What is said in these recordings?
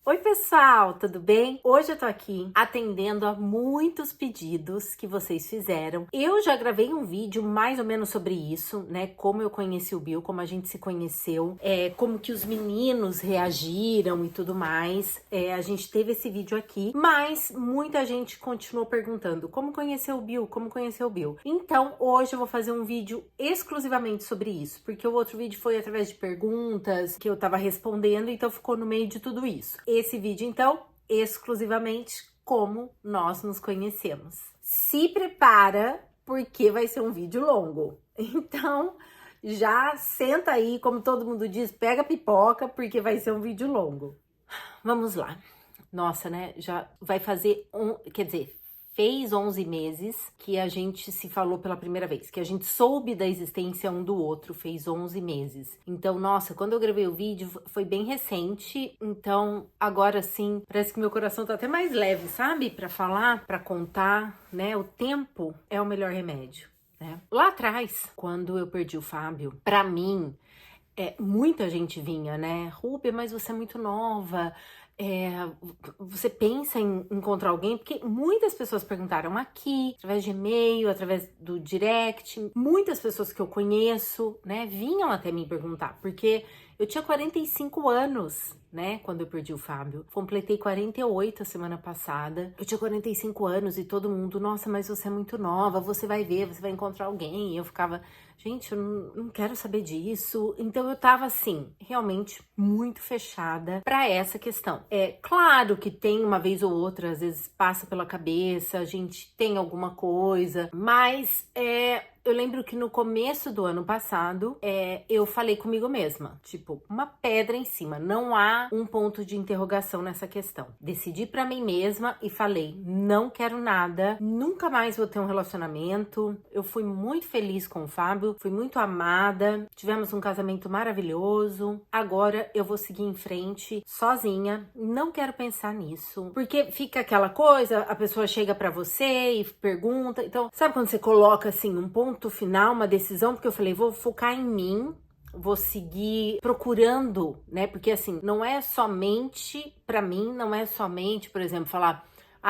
Oi pessoal, tudo bem? Hoje eu tô aqui atendendo a muitos pedidos que vocês fizeram. Eu já gravei um vídeo mais ou menos sobre isso, né? Como eu conheci o Bill, como a gente se conheceu, como que os meninos reagiram e tudo mais. A gente teve esse vídeo aqui, mas muita gente continuou perguntando como conheceu o Bill, como conheceu o Bill. Então hoje eu vou fazer um vídeo exclusivamente sobre isso, porque o outro vídeo foi através de perguntas que eu tava respondendo, então ficou no meio de tudo isso. Esse vídeo, então, exclusivamente como nós nos conhecemos. Se prepara, porque vai ser um vídeo longo. Então, já senta aí, como todo mundo diz, pega a pipoca, porque vai ser um vídeo longo. Vamos lá. Nossa, né? Já vai fazer fez 11 meses que a gente se falou pela primeira vez, que a gente soube da existência um do outro, fez 11 meses. Então, nossa, quando eu gravei o vídeo foi bem recente, então agora sim, parece que meu coração tá até mais leve, sabe? Pra falar, pra contar, né? O tempo é o melhor remédio, né? Lá atrás, quando eu perdi o Fábio, pra mim, muita gente vinha, né? Rúbia, mas você é muito nova, você pensa em encontrar alguém? Porque muitas pessoas perguntaram aqui, através de e-mail, através do direct, muitas pessoas que eu conheço, né, vinham até mim perguntar, porque eu tinha 45 anos, né, quando eu perdi o Fábio. Completei 48 a semana passada. Eu tinha 45 anos e todo mundo, nossa, mas você é muito nova, você vai ver, você vai encontrar alguém. E eu ficava, gente, eu não quero saber disso. Então eu tava assim, realmente muito fechada pra essa questão. É claro que tem uma vez ou outra, às vezes passa pela cabeça, a gente tem alguma coisa, mas eu lembro que no começo do ano passado, eu falei comigo mesma, tipo, uma pedra em cima, não há um ponto de interrogação nessa questão. Decidi pra mim mesma e falei, não quero nada, nunca mais vou ter um relacionamento. Eu fui muito feliz com o Fábio, fui muito amada, tivemos um casamento maravilhoso. Agora eu vou seguir em frente sozinha, não quero pensar nisso, porque fica aquela coisa, a pessoa chega pra você e pergunta, então, sabe quando você coloca assim um ponto final, uma decisão, porque eu falei, vou focar em mim, vou seguir procurando, né? Porque assim, não é somente, pra mim, não é somente, por exemplo, falar,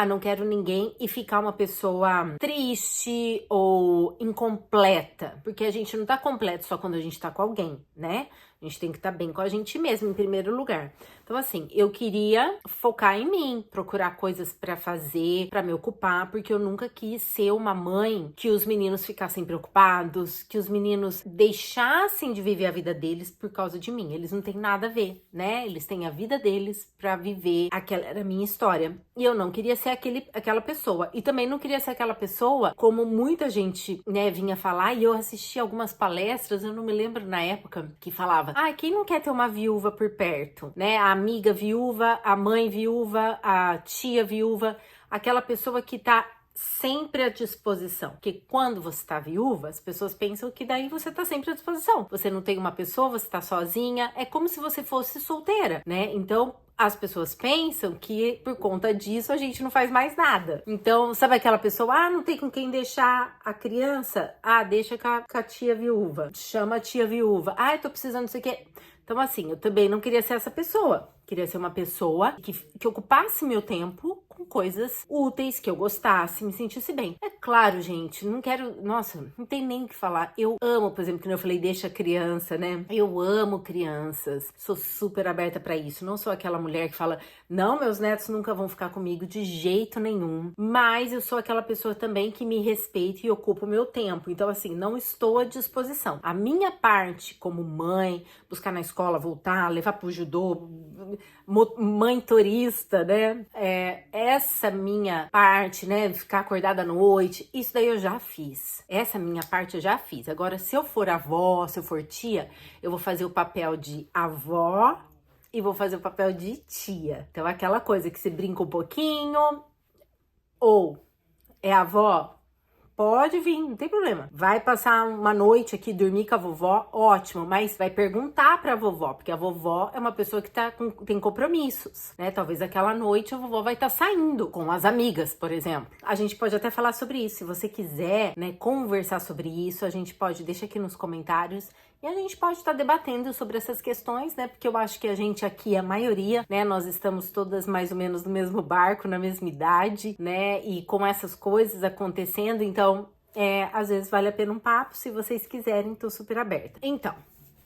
não quero ninguém e ficar uma pessoa triste ou incompleta, porque a gente não tá completo só quando a gente tá com alguém, né? A gente tem que estar bem com a gente mesmo, em primeiro lugar. Então, assim, eu queria focar em mim, procurar coisas pra fazer, pra me ocupar, porque eu nunca quis ser uma mãe que os meninos ficassem preocupados, que os meninos deixassem de viver a vida deles por causa de mim. Eles não têm nada a ver, né? Eles têm a vida deles pra viver. Aquela era a minha história. E eu não queria ser aquela pessoa. E também não queria ser aquela pessoa, como muita gente, né, vinha falar, e eu assisti algumas palestras, eu não me lembro na época, que falava, quem não quer ter uma viúva por perto, né? A amiga viúva, a mãe viúva, a tia viúva, aquela pessoa que tá sempre à disposição. Porque quando você tá viúva, as pessoas pensam que daí você tá sempre à disposição. Você não tem uma pessoa, você tá sozinha, é como se você fosse solteira, né? Então, as pessoas pensam que por conta disso a gente não faz mais nada. Então, sabe aquela pessoa, não tem com quem deixar a criança? Deixa com a tia viúva. Chama a tia viúva. Eu tô precisando não sei o quê. Então, assim, eu também não queria ser essa pessoa. Queria ser uma pessoa que ocupasse meu tempo com coisas úteis, que eu gostasse, me sentisse bem. É claro, gente, não quero... Nossa, não tem nem o que falar. Eu amo, por exemplo, que eu falei, deixa a criança, né? Eu amo crianças. Sou super aberta pra isso. Não sou aquela mulher que fala, não, meus netos nunca vão ficar comigo de jeito nenhum. Mas eu sou aquela pessoa também que me respeita e ocupa o meu tempo. Então, assim, não estou à disposição. A minha parte como mãe, buscar na escola, voltar, levar pro judô, mãe turista, né? Essa minha parte, né? Ficar acordada à noite, isso daí eu já fiz. Essa minha parte eu já fiz. Agora, se eu for avó, se eu for tia, eu vou fazer o papel de avó e vou fazer o papel de tia. Então, aquela coisa que você brinca um pouquinho, ou é avó, pode vir, não tem problema. Vai passar uma noite aqui, dormir com a vovó, ótimo. Mas vai perguntar pra vovó, porque a vovó é uma pessoa que tem compromissos, né? Talvez aquela noite a vovó vai estar saindo com as amigas, por exemplo. A gente pode até falar sobre isso. Se você quiser, né, conversar sobre isso, a gente pode, deixa aqui nos comentários E a gente pode estar debatendo sobre essas questões, né? Porque eu acho que a gente aqui, a maioria, né? Nós estamos todas mais ou menos no mesmo barco, na mesma idade, né? E com essas coisas acontecendo, então, às vezes vale a pena um papo. Se vocês quiserem, tô super aberta. Então,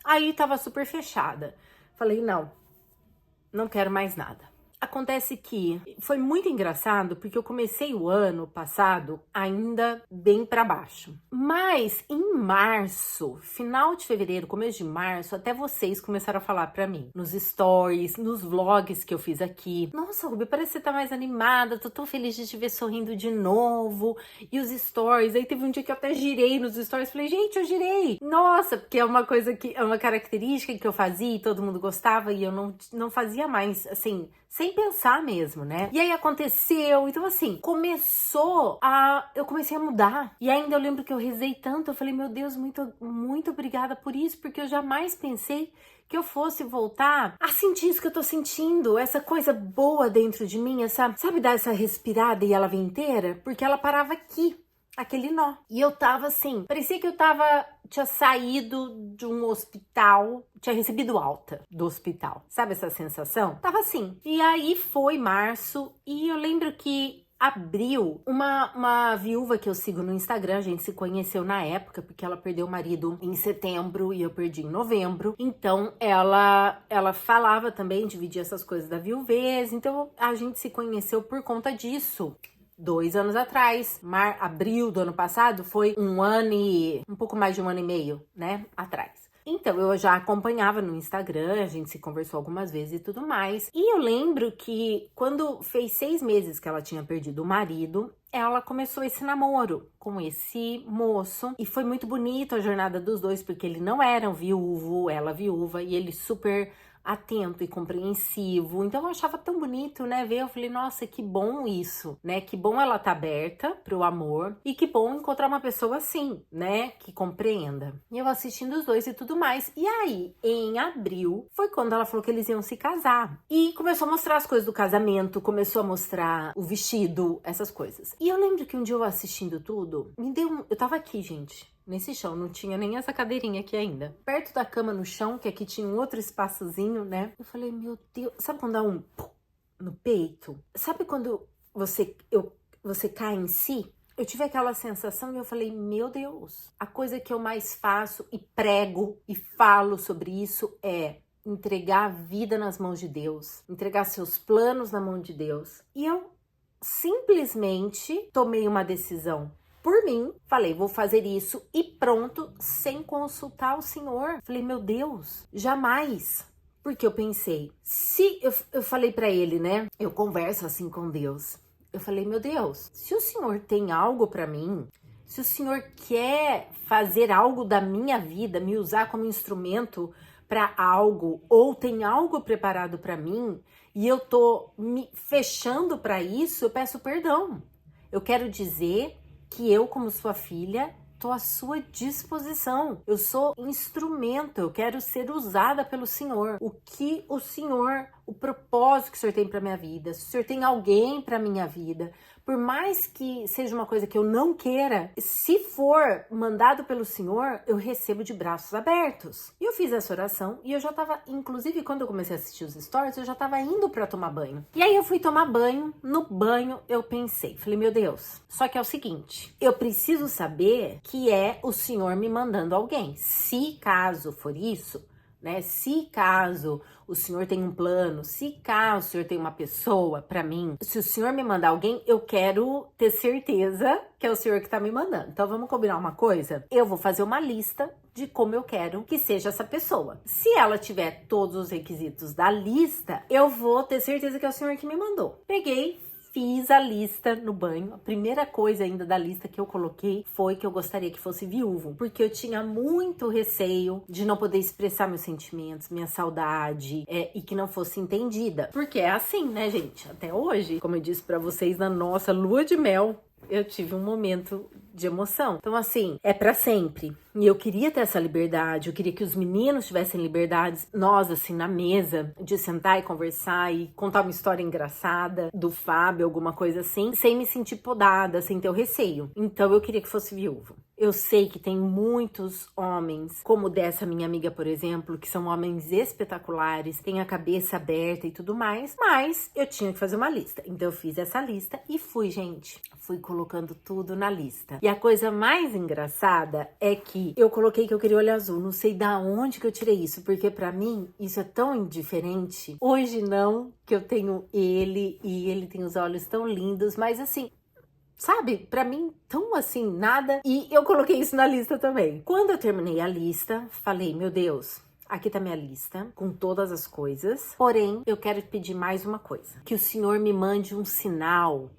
aí tava super fechada. Falei, não quero mais nada. Acontece que foi muito engraçado porque eu comecei o ano passado ainda bem para baixo. Mas em março, final de fevereiro, começo de março, até vocês começaram a falar para mim nos stories, nos vlogs que eu fiz aqui. Nossa, Ruby, parece que você tá mais animada, tô tão feliz de te ver sorrindo de novo. E os stories, aí teve um dia que eu até girei nos stories, falei, gente, eu girei. Nossa, porque é uma coisa que é uma característica que eu fazia e todo mundo gostava e eu não fazia mais, assim, sem pensar mesmo, né? E aí aconteceu, então assim, eu comecei a mudar. E ainda eu lembro que eu rezei tanto, eu falei, meu Deus, muito, muito obrigada por isso, porque eu jamais pensei que eu fosse voltar a sentir isso que eu tô sentindo, essa coisa boa dentro de mim, sabe dar essa respirada e ela vem inteira? Porque ela parava aqui. Aquele nó. E eu tava assim, parecia que tinha saído de um hospital, tinha recebido alta do hospital. Sabe essa sensação? Tava assim. E aí foi março e eu lembro que abril, uma viúva que eu sigo no Instagram, a gente se conheceu na época, porque ela perdeu o marido em setembro e eu perdi em novembro. Então, ela falava também, dividia essas coisas da viuvez. Então, a gente se conheceu por conta disso. 2 anos atrás, abril do ano passado, foi um pouco mais de um ano e meio, né, atrás. Então, eu já acompanhava no Instagram, a gente se conversou algumas vezes e tudo mais. E eu lembro que quando fez 6 meses que ela tinha perdido o marido, ela começou esse namoro com esse moço. E foi muito bonito a jornada dos dois, porque ele não era um viúvo, ela viúva, e ele super atento e compreensivo. Então eu achava tão bonito, né, ver. Eu falei, nossa, que bom isso, né, que bom ela tá aberta pro amor e que bom encontrar uma pessoa assim, né, que compreenda. E eu assistindo os dois e tudo mais. E aí, em abril, foi quando ela falou que eles iam se casar. E começou a mostrar as coisas do casamento, começou a mostrar o vestido, essas coisas. E eu lembro que um dia eu assistindo tudo, eu tava aqui, gente, nesse chão, não tinha nem essa cadeirinha aqui ainda. Perto da cama no chão, que aqui tinha um outro espaçozinho, né? Eu falei, meu Deus, sabe quando dá um no peito? Sabe quando você cai em si? Eu tive aquela sensação e eu falei, meu Deus, a coisa que eu mais faço e prego e falo sobre isso é entregar a vida nas mãos de Deus, entregar seus planos na mão de Deus. E eu simplesmente tomei uma decisão por mim, falei, vou fazer isso e pronto, sem consultar o Senhor. Falei, meu Deus, jamais. Porque eu pensei, eu falei pra ele, né? Eu converso assim com Deus. Eu falei, meu Deus, se o Senhor tem algo pra mim, se o Senhor quer fazer algo da minha vida, me usar como instrumento pra algo, ou tem algo preparado pra mim, e eu tô me fechando pra isso, eu peço perdão. Eu quero dizer que eu, como sua filha, tô à sua disposição. Eu sou instrumento, eu quero ser usada pelo Senhor. O propósito que o Senhor tem para minha vida, se o Senhor tem alguém para minha vida, por mais que seja uma coisa que eu não queira, se for mandado pelo Senhor, eu recebo de braços abertos. E eu fiz essa oração e eu já tava, inclusive quando eu comecei a assistir os stories, eu já tava indo para tomar banho. E aí eu fui tomar banho, no banho eu pensei, falei, meu Deus, só que é o seguinte, eu preciso saber que é o Senhor me mandando alguém. Se caso for isso, né? Se caso o Senhor tem um plano, se caso o Senhor tem uma pessoa pra mim, se o Senhor me mandar alguém, eu quero ter certeza que é o Senhor que tá me mandando. Então vamos combinar uma coisa? Eu vou fazer uma lista de como eu quero que seja essa pessoa. Se ela tiver todos os requisitos da lista, eu vou ter certeza que é o Senhor que me mandou. Peguei, fiz a lista no banho. A primeira coisa ainda da lista que eu coloquei foi que eu gostaria que fosse viúvo, porque eu tinha muito receio de não poder expressar meus sentimentos, minha saudade, e que não fosse entendida. Porque é assim, né, gente? Até hoje, como eu disse pra vocês, na nossa lua de mel, eu tive um momento de emoção. Então, assim, é pra sempre. E eu queria ter essa liberdade, eu queria que os meninos tivessem liberdade, nós, assim, na mesa, de sentar e conversar e contar uma história engraçada do Fábio, alguma coisa assim, sem me sentir podada, sem ter o receio. Então, eu queria que fosse viúvo. Eu sei que tem muitos homens, como dessa minha amiga, por exemplo, que são homens espetaculares, têm a cabeça aberta e tudo mais, mas eu tinha que fazer uma lista. Então eu fiz essa lista e fui, gente. Fui colocando tudo na lista. E a coisa mais engraçada é que eu coloquei que eu queria olho azul. Não sei da onde que eu tirei isso, porque pra mim isso é tão indiferente. Hoje não, que eu tenho ele e ele tem os olhos tão lindos, mas assim, sabe, pra mim, tão assim, nada. E eu coloquei isso na lista também. Quando eu terminei a lista, falei, meu Deus, aqui tá minha lista, com todas as coisas. Porém, eu quero pedir mais uma coisa. Que o Senhor me mande um sinal.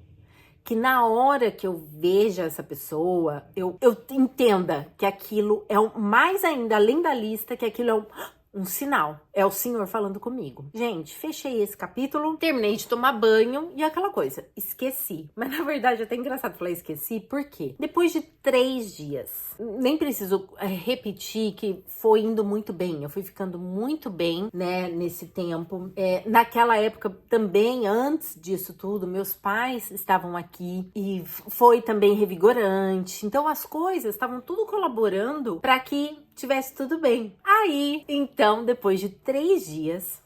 Que na hora que eu veja essa pessoa, eu entenda que aquilo é mais ainda, além da lista, que aquilo é um sinal. É o Senhor falando comigo. Gente, fechei esse capítulo, terminei de tomar banho e aquela coisa, esqueci. Mas na verdade é até engraçado falar esqueci, por quê? Depois de 3 dias, nem preciso repetir que foi indo muito bem. Eu fui ficando muito bem, né, nesse tempo. Naquela época também, antes disso tudo, meus pais estavam aqui e foi também revigorante. Então as coisas estavam tudo colaborando para que tivesse tudo bem. Aí, então, depois de 3 dias,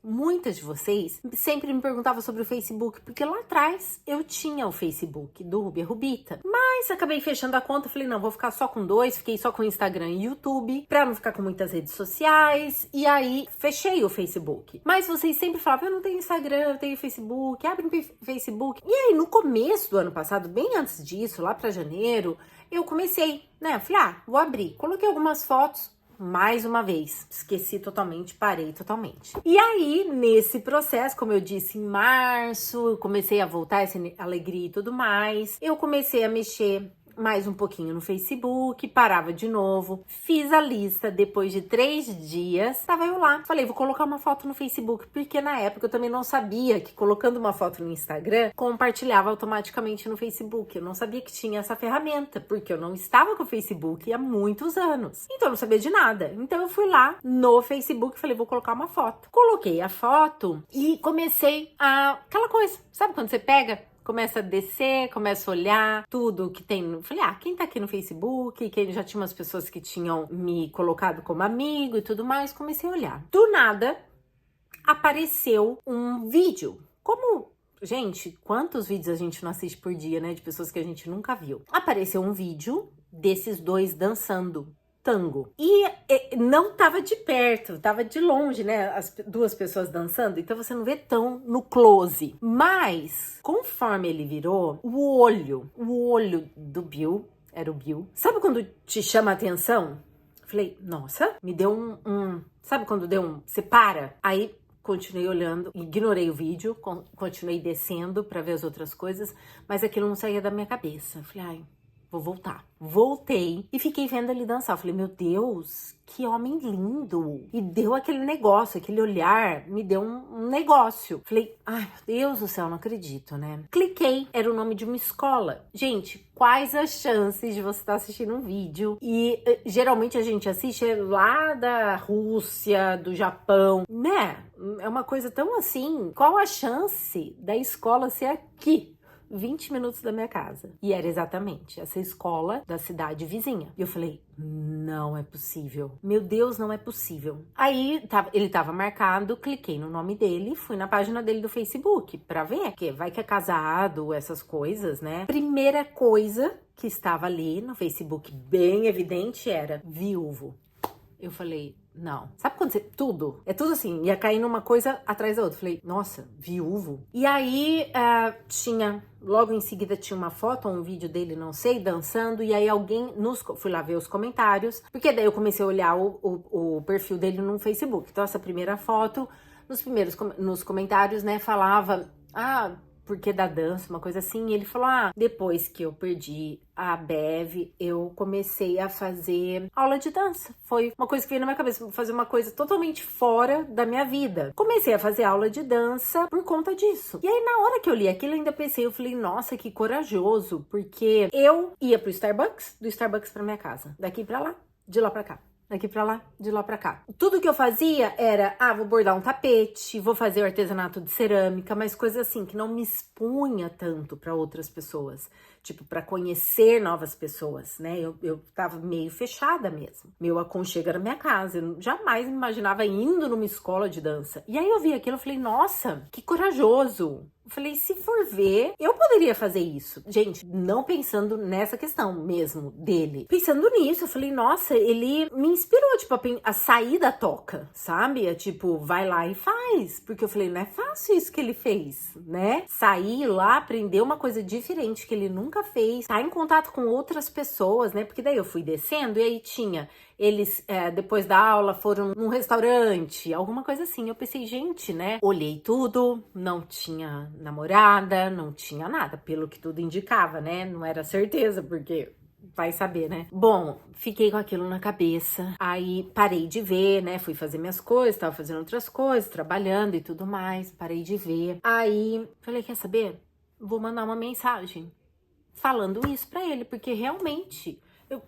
muitas de vocês, sempre me perguntavam sobre o Facebook, porque lá atrás eu tinha o Facebook do Ruby Rubita, mas acabei fechando a conta, falei, não, vou ficar só com 2, fiquei só com Instagram e YouTube, pra não ficar com muitas redes sociais, e aí fechei o Facebook. Mas vocês sempre falavam, eu não tenho Instagram, eu tenho Facebook, abre um Facebook. E aí, no começo do ano passado, bem antes disso, lá pra janeiro, eu comecei, né? Falei, vou abrir. Coloquei algumas fotos, mais uma vez. Esqueci totalmente, parei totalmente. E aí, nesse processo, como eu disse, em março, eu comecei a voltar essa alegria e tudo mais. Eu comecei a mexer mais um pouquinho no Facebook, parava de novo, fiz a lista depois de 3 dias, tava eu lá, falei, vou colocar uma foto no Facebook, porque na época eu também não sabia que colocando uma foto no Instagram, compartilhava automaticamente no Facebook, eu não sabia que tinha essa ferramenta, porque eu não estava com o Facebook há muitos anos, então eu não sabia de nada, então eu fui lá no Facebook e falei, vou colocar uma foto, coloquei a foto e comecei aquela coisa, sabe quando você pega, começa a descer, começa a olhar tudo que tem. Falei, quem tá aqui no Facebook? Quem já tinha umas pessoas que tinham me colocado como amigo e tudo mais. Comecei a olhar. Do nada, apareceu um vídeo. Gente, quantos vídeos a gente não assiste por dia, né? De pessoas que a gente nunca viu. Apareceu um vídeo desses 2 dançando tango. E não tava de perto, tava de longe, né? As 2 pessoas dançando, então você não vê tão no close. Mas, conforme ele virou, o olho do Bill, era o Bill. Sabe quando te chama a atenção? Falei, nossa, me deu sabe quando você para? Aí, continuei olhando, ignorei o vídeo, continuei descendo pra ver as outras coisas, mas aquilo não saía da minha cabeça. Falei, vou voltar. Voltei e fiquei vendo ele dançar. Falei, meu Deus, que homem lindo. E deu aquele negócio, aquele olhar, me deu um negócio. Falei, ai, meu Deus do céu, não acredito, né? Cliquei, era o nome de uma escola. Gente, quais as chances de você estar assistindo um vídeo? E geralmente a gente assiste lá da Rússia, do Japão, né? É uma coisa tão assim. Qual a chance da escola ser aqui? 20 minutos da minha casa. E era exatamente essa escola da cidade vizinha. E eu falei, não é possível. Meu Deus, não é possível. Aí, ele tava marcado, cliquei no nome dele, fui na página dele do Facebook pra ver, que vai que é casado, essas coisas, né? Primeira coisa que estava ali no Facebook, bem evidente, era viúvo. Eu falei, não. Sabe quando tudo? É tudo assim, ia cair numa coisa atrás da outra. Falei, nossa, viúvo. E aí, logo em seguida tinha uma foto, um vídeo dele, não sei, dançando. E aí fui lá ver os comentários. Porque daí eu comecei a olhar o perfil dele no Facebook. Então essa primeira foto, nos comentários, né, falava, porque da dança, uma coisa assim. E ele falou, depois que eu perdi a Bev, eu comecei a fazer aula de dança. Foi uma coisa que veio na minha cabeça, fazer uma coisa totalmente fora da minha vida. Comecei a fazer aula de dança por conta disso. E aí, na hora que eu li aquilo, eu ainda pensei, eu falei, nossa, que corajoso, porque eu ia pro Starbucks, do Starbucks pra minha casa, daqui pra lá, de lá pra cá. daqui pra lá, de lá pra cá. Tudo que eu fazia era, vou bordar um tapete, vou fazer o artesanato de cerâmica, mas coisas assim que não me expunha tanto pra outras pessoas. Tipo, pra conhecer novas pessoas, né? Eu tava meio fechada mesmo. Meu aconchego era minha casa. Eu jamais me imaginava indo numa escola de dança. E aí eu vi aquilo, eu falei, nossa, que corajoso. Eu falei, se for ver, eu poderia fazer isso. Gente, não pensando nessa questão mesmo dele. Pensando nisso, eu falei, nossa, ele me inspirou, tipo, a sair da toca, sabe? Tipo, vai lá e faz. Porque eu falei, não é fácil isso que ele fez, né? Sair lá, aprender uma coisa diferente que ele nunca fez. Tá em contato com outras pessoas, né? Porque daí eu fui descendo e aí tinha... Eles, depois da aula, foram num restaurante, alguma coisa assim. Eu pensei, gente, né? Olhei tudo, não tinha namorada, não tinha nada, pelo que tudo indicava, né? Não era certeza, porque vai saber, né? Bom, fiquei com aquilo na cabeça. Aí parei de ver, né? Fui fazer minhas coisas, tava fazendo outras coisas, trabalhando e tudo mais. Parei de ver. Aí falei, quer saber? Vou mandar uma mensagem falando isso pra ele, porque realmente...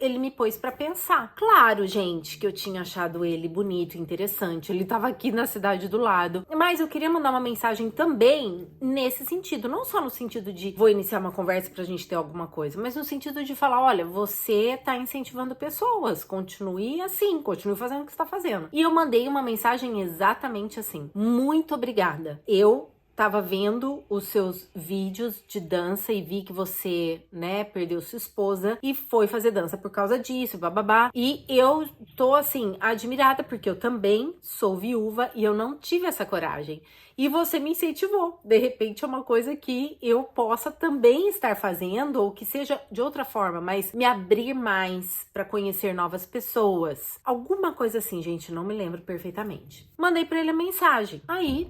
ele me pôs pra pensar. Claro, gente, que eu tinha achado ele bonito, interessante. Ele tava aqui na cidade do lado. Mas eu queria mandar uma mensagem também nesse sentido. Não só no sentido de vou iniciar uma conversa pra gente ter alguma coisa, mas no sentido de falar, olha, você tá incentivando pessoas. Continue assim, continue fazendo o que você tá fazendo. E eu mandei uma mensagem exatamente assim. Muito obrigada. Eu tava vendo os seus vídeos de dança e vi que você, né, perdeu sua esposa e foi fazer dança por causa disso, bababá. E eu tô, assim, admirada, porque eu também sou viúva e eu não tive essa coragem. E você me incentivou. De repente é uma coisa que eu possa também estar fazendo, ou que seja de outra forma, mas me abrir mais pra conhecer novas pessoas. Alguma coisa assim, gente, não me lembro perfeitamente. Mandei pra ele a mensagem. Aí...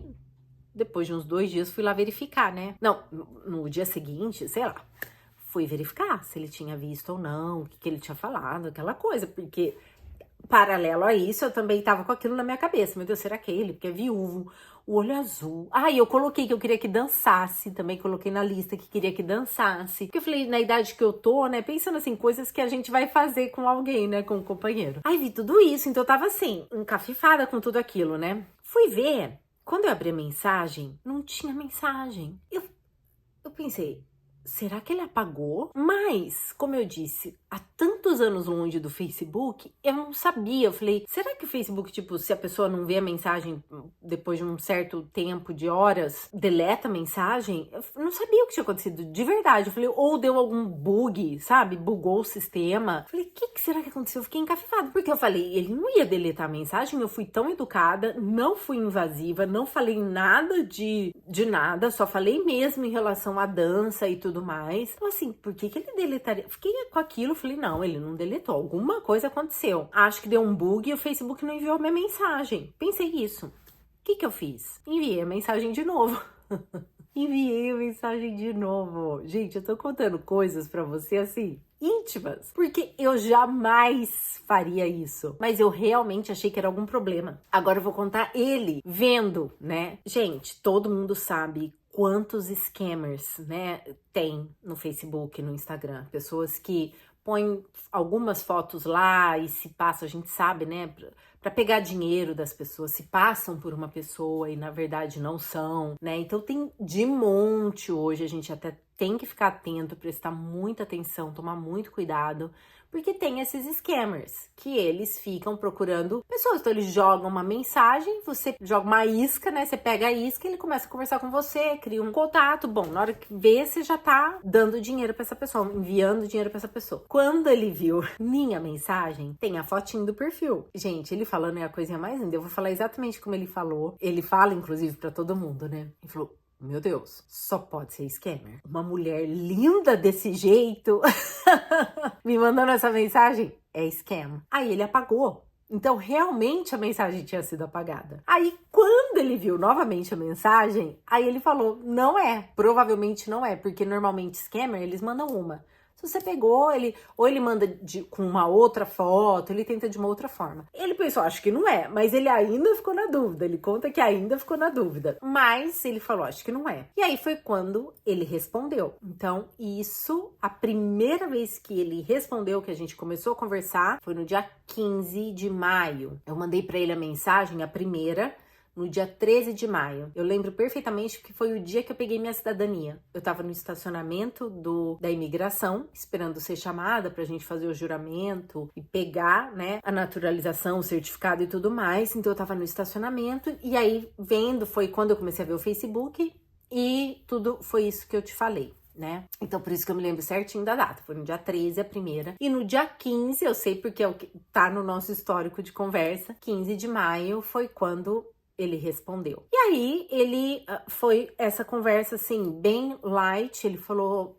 depois de uns 2 dias, fui lá verificar, né? Não, no dia seguinte, sei lá, fui verificar se ele tinha visto ou não, o que ele tinha falado, aquela coisa, porque paralelo a isso, eu também tava com aquilo na minha cabeça. Meu Deus, será que é ele? Porque é viúvo, o olho azul. E eu coloquei que eu queria que dançasse, também coloquei na lista que queria que dançasse. Porque eu falei, na idade que eu tô, né, pensando assim, coisas que a gente vai fazer com alguém, né, com um companheiro. Aí vi tudo isso, então eu tava assim, encafifada com tudo aquilo, né? Fui ver. Quando eu abri a mensagem, não tinha mensagem. Eu pensei, será que ele apagou? Mas, como eu disse, há tantos anos longe do Facebook, eu não sabia. Eu falei, será que o Facebook, tipo, se a pessoa não vê a mensagem depois de um certo tempo de horas, deleta a mensagem? Eu não sabia o que tinha acontecido, de verdade. Eu falei, ou deu algum bug, sabe? Bugou o sistema. Eu falei, o que será que aconteceu? Eu fiquei encafifada, porque eu falei, ele não ia deletar a mensagem, eu fui tão educada, não fui invasiva, não falei nada de nada, só falei mesmo em relação à dança e tudo mais. Então, assim, por que ele deletaria? Fiquei com aquilo, falei, não, ele não deletou. Alguma coisa aconteceu. Acho que deu um bug e o Facebook não enviou minha mensagem. Pensei isso. O que eu fiz? Enviei a mensagem de novo. Enviei a mensagem de novo. Gente, eu tô contando coisas pra você, assim, íntimas, porque eu jamais faria isso. Mas eu realmente achei que era algum problema. Agora eu vou contar ele vendo, né? Gente, todo mundo sabe quantos scammers, né, tem no Facebook, no Instagram. Pessoas que põem algumas fotos lá e se passam, a gente sabe, né, para pegar dinheiro das pessoas, se passam por uma pessoa e na verdade não são, né? Então tem de monte hoje, a gente até tem que ficar atento, prestar muita atenção, tomar muito cuidado, porque tem esses scammers, que eles ficam procurando pessoas. Então eles jogam uma mensagem, você joga uma isca, né? Você pega a isca e ele começa a conversar com você, cria um contato. Bom, na hora que vê, você já tá dando dinheiro pra essa pessoa, enviando dinheiro pra essa pessoa. Quando ele viu minha mensagem, tem a fotinho do perfil. Gente, ele falando é a coisinha mais linda. Eu vou falar exatamente como ele falou. Ele fala, inclusive, pra todo mundo, né? Ele falou, meu Deus, só pode ser scammer. Uma mulher linda desse jeito me mandando essa mensagem é scam. Aí ele apagou. Então, realmente a mensagem tinha sido apagada. Aí, quando ele viu novamente a mensagem, aí ele falou, não é, provavelmente não é, porque normalmente scammer, eles mandam uma. Se você pegou, ou ele manda com uma outra foto, ele tenta de uma outra forma. Ele pensou, acho que não é, mas ele ainda ficou na dúvida. Ele conta que ainda ficou na dúvida. Mas ele falou, acho que não é. E aí foi quando ele respondeu. Então, isso, a primeira vez que ele respondeu, que a gente começou a conversar, foi no dia 15 de maio. Eu mandei pra ele a mensagem, a primeira, no dia 13 de maio. Eu lembro perfeitamente que foi o dia que eu peguei minha cidadania. Eu tava no estacionamento da imigração, esperando ser chamada pra gente fazer o juramento e pegar, né, a naturalização, o certificado e tudo mais. Então eu tava no estacionamento e aí foi quando eu comecei a ver o Facebook e tudo foi isso que eu te falei, né? Então, por isso que eu me lembro certinho da data. Foi no dia 13, a primeira. E no dia 15, eu sei porque é o que tá no nosso histórico de conversa, 15 de maio foi quando ele respondeu. E aí, foi essa conversa, assim, bem light. Ele falou,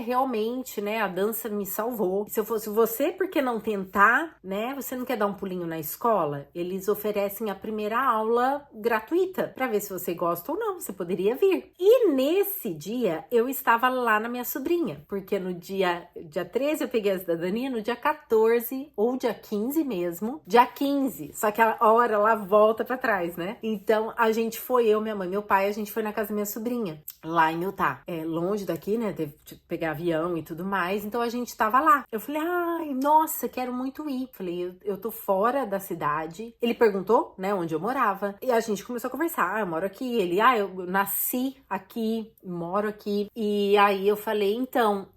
realmente, né, a dança me salvou. Se eu fosse você, por que não tentar, né? Você não quer dar um pulinho na escola? Eles oferecem a primeira aula gratuita, pra ver se você gosta ou não. Você poderia vir. E nesse dia, eu estava lá na minha sobrinha, porque no dia 13 eu peguei a cidadania, no dia 14, ou dia 15 mesmo, dia 15, só que a hora lá volta pra trás, né? Então, a gente foi, eu, minha mãe, meu pai, a gente foi na casa da minha sobrinha, lá em Utah. É longe daqui, né? Teve que pegar avião e tudo mais, então a gente tava lá. Eu falei, ai, nossa, quero muito ir. Falei, eu tô fora da cidade. Ele perguntou, né, onde eu morava, e a gente começou a conversar. Eu moro aqui. Ele, eu nasci aqui, moro aqui. E aí eu falei, então,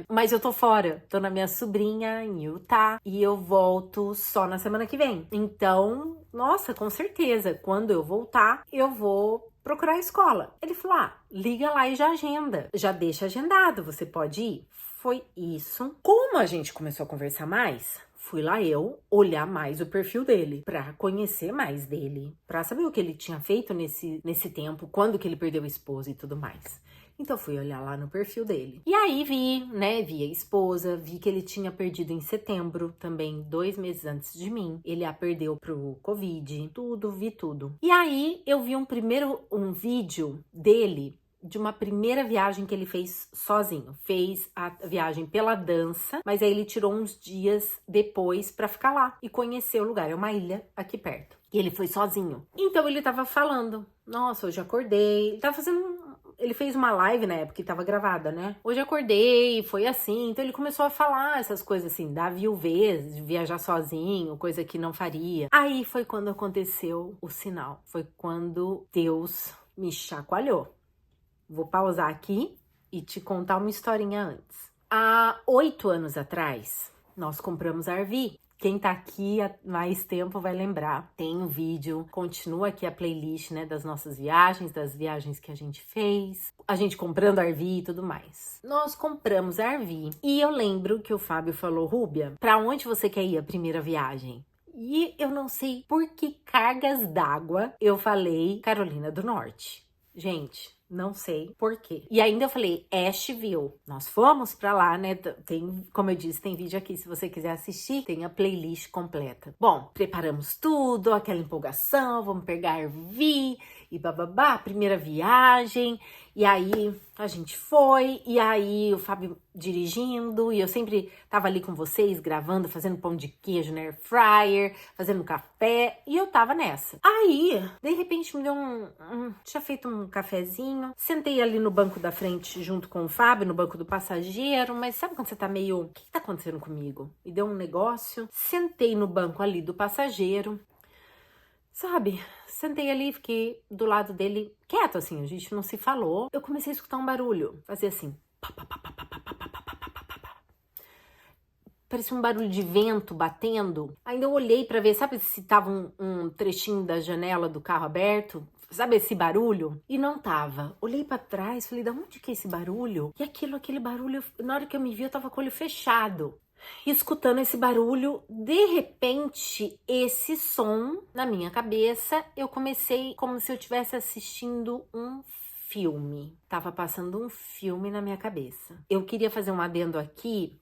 mas eu tô fora, tô na minha sobrinha em Utah e eu volto só na semana que vem. Então, nossa, com certeza, quando eu voltar, eu vou procurar a escola. Ele falou, liga lá e já agenda. Já deixa agendado, você pode ir? Foi isso. Como a gente começou a conversar mais, fui lá eu olhar mais o perfil dele, pra conhecer mais dele, pra saber o que ele tinha feito nesse tempo, quando que ele perdeu a esposa e tudo mais. Então fui olhar lá no perfil dele. E aí vi a esposa, vi que ele tinha perdido em setembro, também 2 meses antes de mim. Ele a perdeu pro Covid, vi tudo. E aí eu vi um vídeo dele de uma primeira viagem que ele fez sozinho. Fez a viagem pela dança, mas aí ele tirou uns dias depois pra ficar lá e conhecer o lugar. É uma ilha aqui perto. E ele foi sozinho. Então ele tava falando, nossa, hoje acordei. Ele tava ele fez uma live na época que tava gravada, né? Hoje acordei, foi assim. Então ele começou a falar essas coisas assim, da viuvez, de viajar sozinho, coisa que não faria. Aí foi quando aconteceu o sinal. Foi quando Deus me chacoalhou. Vou pausar aqui e te contar uma historinha antes. Há 8 anos atrás, nós compramos a RV. Quem tá aqui há mais tempo vai lembrar. Tem um vídeo, continua aqui a playlist, né, das nossas viagens, das viagens que a gente fez. A gente comprando a RV e tudo mais. Nós compramos a RV e eu lembro que o Fábio falou, Rúbia, pra onde você quer ir a primeira viagem? E eu não sei por que cargas d'água eu falei Carolina do Norte. Gente, não sei por quê. E ainda eu falei, Asheville. Nós fomos pra lá, né? Tem, como eu disse, tem vídeo aqui se você quiser assistir. Tem a playlist completa. Bom, preparamos tudo, aquela empolgação, vamos pegar RV e bababá, primeira viagem. E aí a gente foi, e aí o Fábio dirigindo, e eu sempre tava ali com vocês, gravando, fazendo pão de queijo na air fryer, fazendo café, e eu tava nessa. Aí, de repente, me deu tinha feito um cafezinho, sentei ali no banco da frente junto com o Fábio, no banco do passageiro, mas sabe quando você tá meio, o que tá acontecendo comigo? E deu um negócio, sentei no banco ali do passageiro, sabe, sentei ali, fiquei do lado dele, quieto assim, a gente não se falou. Eu comecei a escutar um barulho, fazia assim, pá, pá, pá, pá, pá, pá, pá, pá, pá, pá, pá, pá. Parecia um barulho de vento batendo. Ainda eu olhei pra ver, sabe se tava um trechinho da janela do carro aberto? Sabe esse barulho? E não tava. Olhei pra trás, falei, da onde que é esse barulho? E aquele barulho, na hora que eu me vi, eu tava com o olho fechado. E escutando esse barulho, de repente, esse som na minha cabeça, eu comecei como se eu estivesse assistindo um filme. Tava passando um filme na minha cabeça. Eu queria fazer um adendo aqui,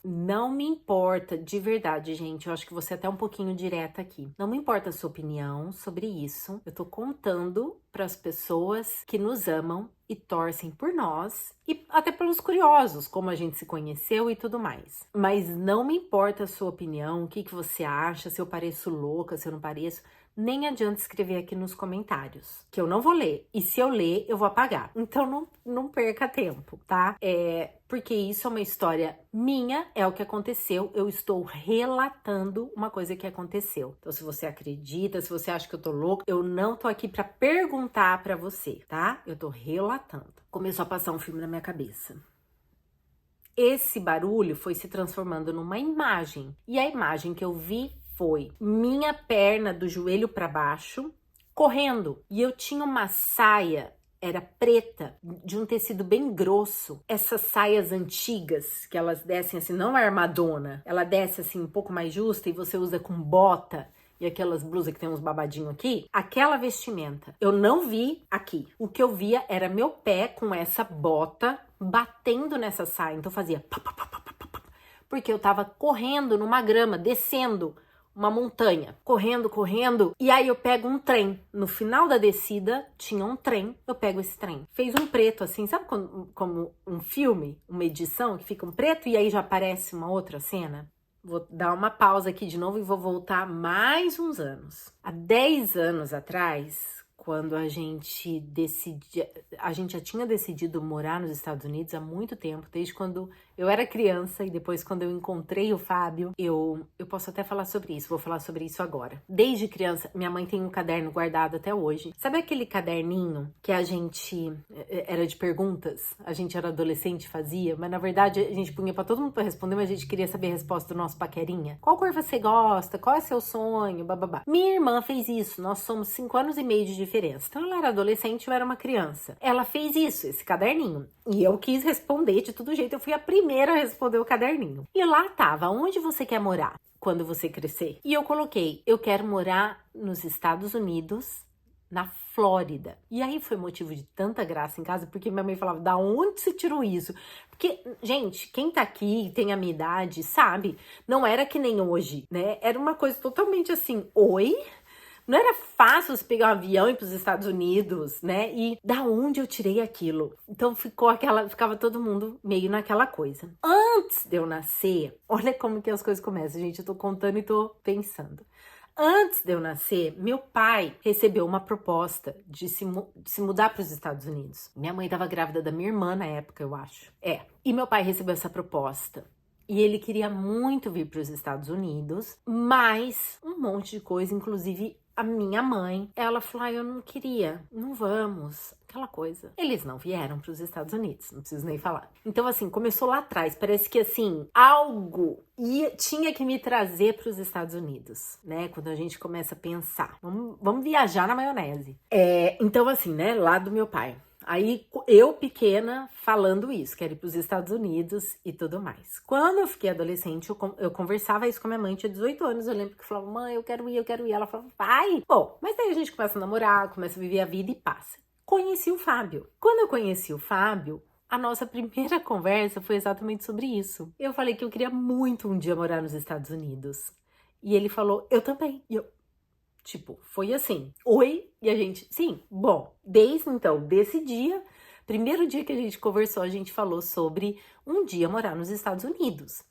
não me importa, de verdade, gente, eu acho que você é até um pouquinho direta aqui. Não me importa a sua opinião sobre isso. Eu tô contando para as pessoas que nos amam e torcem por nós e até pelos curiosos, como a gente se conheceu e tudo mais. Mas não me importa a sua opinião, o que você acha, se eu pareço louca, se eu não pareço. Nem adianta escrever aqui nos comentários, que eu não vou ler. E se eu ler, eu vou apagar. Então não perca tempo, tá? Porque isso é uma história minha, é o que aconteceu. Eu estou relatando uma coisa que aconteceu. Então, se você acredita, se você acha que eu tô louca, eu não tô aqui pra perguntar pra você, tá? Eu tô relatando. Começou a passar um filme na minha cabeça. Esse barulho foi se transformando numa imagem. E a imagem que eu vi foi minha perna do joelho para baixo, correndo. E eu tinha uma saia, era preta, de um tecido bem grosso. Essas saias antigas, que elas descem assim, não é armadona, ela desce assim um pouco mais justa e você usa com bota. E aquelas blusas que tem uns babadinhos aqui, aquela vestimenta, eu não vi aqui. O que eu via era meu pé com essa bota batendo nessa saia. Então fazia pá, pá, pá, pá, pá, pá, porque eu tava correndo numa grama, descendo uma montanha, correndo, e aí eu pego um trem. No final da descida, tinha um trem, eu pego esse trem. Fez um preto assim, sabe como um filme, uma edição, que fica um preto e aí já aparece uma outra cena? Vou dar uma pausa aqui de novo e vou voltar mais uns anos. Há 10 anos atrás, quando a gente já tinha decidido morar nos Estados Unidos há muito tempo, desde quando eu era criança e depois quando eu encontrei o Fábio, eu posso até falar sobre isso, vou falar sobre isso agora. Desde criança, minha mãe tem um caderno guardado até hoje. Sabe aquele caderninho que a gente era de perguntas? A gente era adolescente e fazia, mas na verdade a gente punha pra todo mundo pra responder, mas a gente queria saber a resposta do nosso paquerinha. Qual cor você gosta? Qual é seu sonho? Bababá. Minha irmã fez isso, nós somos 5 anos e meio de diferença. Então ela era adolescente e eu era uma criança. Ela fez isso, esse caderninho. E eu quis responder de todo jeito, eu fui a primeira a responder o caderninho. E lá tava, onde você quer morar quando você crescer? E eu coloquei, eu quero morar nos Estados Unidos, na Flórida. E aí foi motivo de tanta graça em casa, porque minha mãe falava, da onde você tirou isso? Porque, gente, quem tá aqui, tem a minha idade, sabe? Não era que nem hoje, né? Era uma coisa totalmente assim, oi? Não era fácil você pegar um avião e ir para os Estados Unidos, né? E da onde eu tirei aquilo? Então ficava todo mundo meio naquela coisa. Antes de eu nascer, olha como que as coisas começam, gente. Eu tô contando e tô pensando. Antes de eu nascer, meu pai recebeu uma proposta de se mudar para os Estados Unidos. Minha mãe estava grávida da minha irmã na época, eu acho. E meu pai recebeu essa proposta. E ele queria muito vir para os Estados Unidos, mas um monte de coisa, inclusive a minha mãe, ela falou, eu não queria, não vamos, aquela coisa. Eles não vieram para os Estados Unidos, não preciso nem falar. Então, assim, começou lá atrás, parece que, assim, algo tinha que me trazer para os Estados Unidos, né? Quando a gente começa a pensar, vamos viajar na maionese. Então, assim, né, lá do meu pai. Aí, eu pequena, falando isso, quero ir para os Estados Unidos e tudo mais. Quando eu fiquei adolescente, eu conversava isso com a minha mãe, tinha 18 anos, eu lembro que eu falava, mãe, eu quero ir. Ela falava, vai! Bom, mas daí a gente começa a namorar, começa a viver a vida e passa. Conheci o Fábio. Quando eu conheci o Fábio, a nossa primeira conversa foi exatamente sobre isso. Eu falei que eu queria muito um dia morar nos Estados Unidos. E ele falou, eu também. E eu... Tipo, foi assim, oi, e a gente, sim, bom, desde então, desse dia, primeiro dia que a gente conversou, a gente falou sobre um dia morar nos Estados Unidos.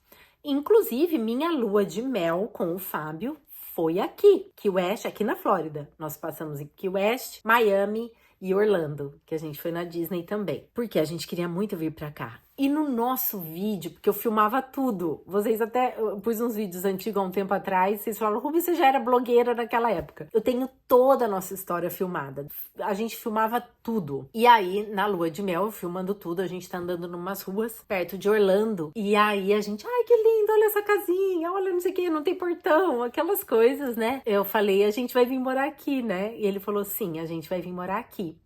Inclusive, minha lua de mel com o Fábio foi aqui, Key West, aqui na Flórida. Nós passamos em Key West, Miami e Orlando, que a gente foi na Disney também, porque a gente queria muito vir pra cá. E no nosso vídeo, porque eu filmava tudo, vocês até, eu pus uns vídeos antigos há um tempo atrás, vocês falaram, Ruby, você já era blogueira naquela época. Eu tenho toda a nossa história filmada, a gente filmava tudo. E aí, na lua de mel, filmando tudo, a gente tá andando numas ruas perto de Orlando, e aí a gente, ai, que lindo, olha essa casinha, olha não sei o que, não tem portão, aquelas coisas, né? Eu falei, a gente vai vir morar aqui, né? E ele falou, sim, a gente vai vir morar aqui.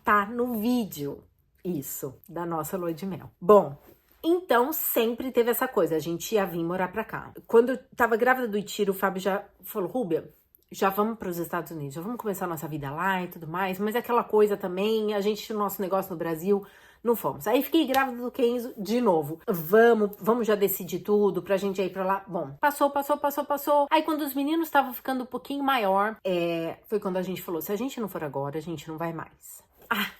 Tá no vídeo. Isso, da nossa lua de mel. Bom, então sempre teve essa coisa, a gente ia vir morar pra cá. Quando eu tava grávida do Itiro, o Fábio já falou, Rúbia, já vamos para os Estados Unidos, já vamos começar a nossa vida lá e tudo mais, mas é aquela coisa também, a gente tinha o nosso negócio no Brasil, não fomos. Aí fiquei grávida do Kenzo de novo. Vamos já decidir tudo pra gente ir pra lá. Bom, passou. Aí quando os meninos estavam ficando um pouquinho maior, foi quando a gente falou, se a gente não for agora, a gente não vai mais.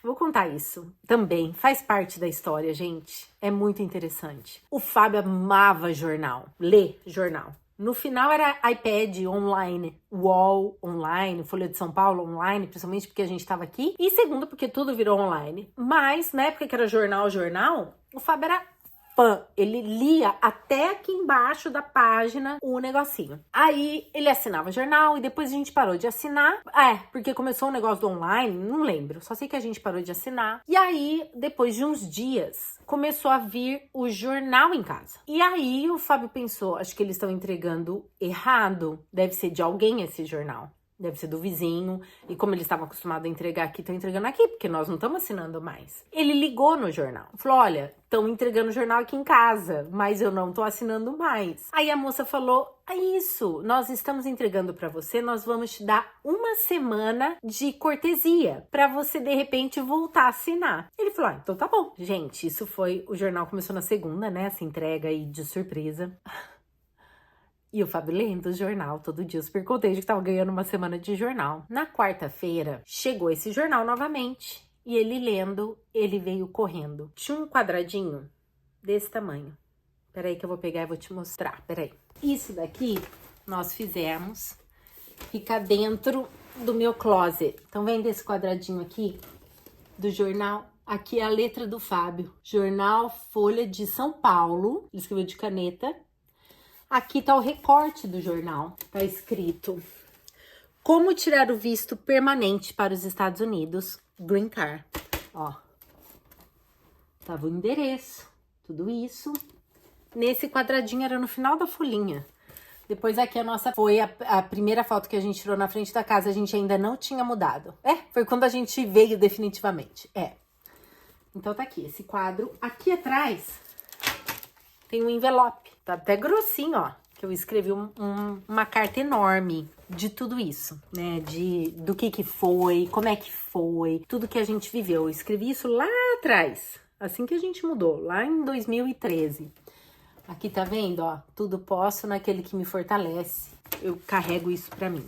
Vou contar isso também. Faz parte da história, gente. É muito interessante. O Fábio amava jornal, ler jornal. No final era iPad online, UOL online, Folha de São Paulo online, principalmente porque a gente estava aqui. E segundo, porque tudo virou online. Mas na época que era jornal, o Fábio era fã. Ele lia até aqui embaixo da página o negocinho. Aí ele assinava jornal e depois a gente parou de assinar. Porque começou o negócio do online, não lembro. Só sei que a gente parou de assinar. E aí, depois de uns dias, começou a vir o jornal em casa. E aí o Fábio pensou, acho que eles estão entregando errado. Deve ser de alguém esse jornal. Deve ser do vizinho. E como eles estavam acostumados a entregar aqui, estão entregando aqui, porque nós não estamos assinando mais. Ele ligou no jornal. Falou, olha, estão entregando o jornal aqui em casa, mas eu não estou assinando mais. Aí a moça falou, isso, nós estamos entregando para você, nós vamos te dar uma semana de cortesia, para você, de repente, voltar a assinar. Ele falou, então tá bom. Gente, isso foi, o jornal começou na segunda, né, essa entrega aí de surpresa. E o Fábio lendo o jornal todo dia, super contente que tava ganhando uma semana de jornal. Na quarta-feira, chegou esse jornal novamente. E ele lendo, ele veio correndo. Tinha um quadradinho desse tamanho. Peraí que eu vou pegar e vou te mostrar, peraí. Isso daqui, nós fizemos, fica dentro do meu closet. Então, vendo esse quadradinho aqui do jornal? Aqui é a letra do Fábio. Jornal Folha de São Paulo. Ele escreveu de caneta. Aqui tá o recorte do jornal. Tá escrito: como tirar o visto permanente para os Estados Unidos, Green Card. Ó. Tava o endereço, tudo isso. Nesse quadradinho era no final da folhinha. Depois aqui a nossa foi a primeira foto que a gente tirou na frente da casa. A gente ainda não tinha mudado. Foi quando a gente veio definitivamente. Então tá aqui esse quadro. Aqui atrás tem um envelope. Tá até grossinho, ó. Que eu escrevi uma carta enorme de tudo isso, né? Do que foi, como é que foi, tudo que a gente viveu. Eu escrevi isso lá atrás, assim que a gente mudou, lá em 2013. Aqui tá vendo, ó? Tudo posso naquele que me fortalece. Eu carrego isso pra mim.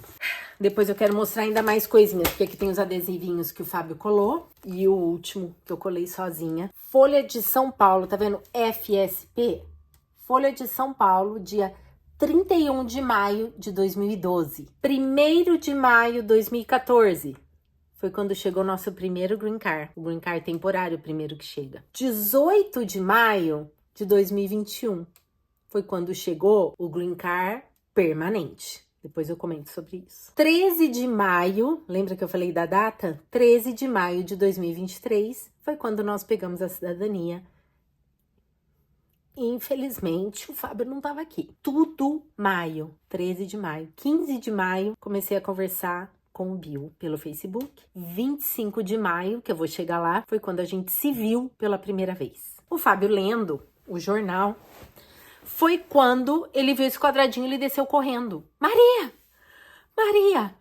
Depois eu quero mostrar ainda mais coisinhas, porque aqui tem os adesivinhos que o Fábio colou. E o último que eu colei sozinha. Folha de São Paulo, tá vendo? FSP. Folha de São Paulo, dia 31 de maio de 2012. 1º de maio de 2014. Foi quando chegou o nosso primeiro Green Card. O Green Card temporário, o primeiro que chega. 18 de maio de 2021. Foi quando chegou o Green Card permanente. Depois eu comento sobre isso. 13 de maio, lembra que eu falei da data? 13 de maio de 2023 foi quando nós pegamos a cidadania. Infelizmente, o Fábio não estava aqui. Tudo maio, 13 de maio. 15 de maio, comecei a conversar com o Bill pelo Facebook. 25 de maio, que eu vou chegar lá, foi quando a gente se viu pela primeira vez. O Fábio lendo o jornal, foi quando ele viu esse quadradinho e ele desceu correndo. Maria! Maria!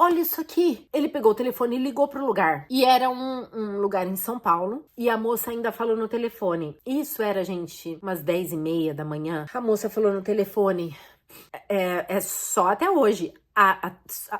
Olha isso aqui. Ele pegou o telefone e ligou pro lugar. E era um lugar em São Paulo. E a moça ainda falou no telefone. Isso era, gente, umas 10h30 da manhã. A moça falou no telefone. É só até hoje.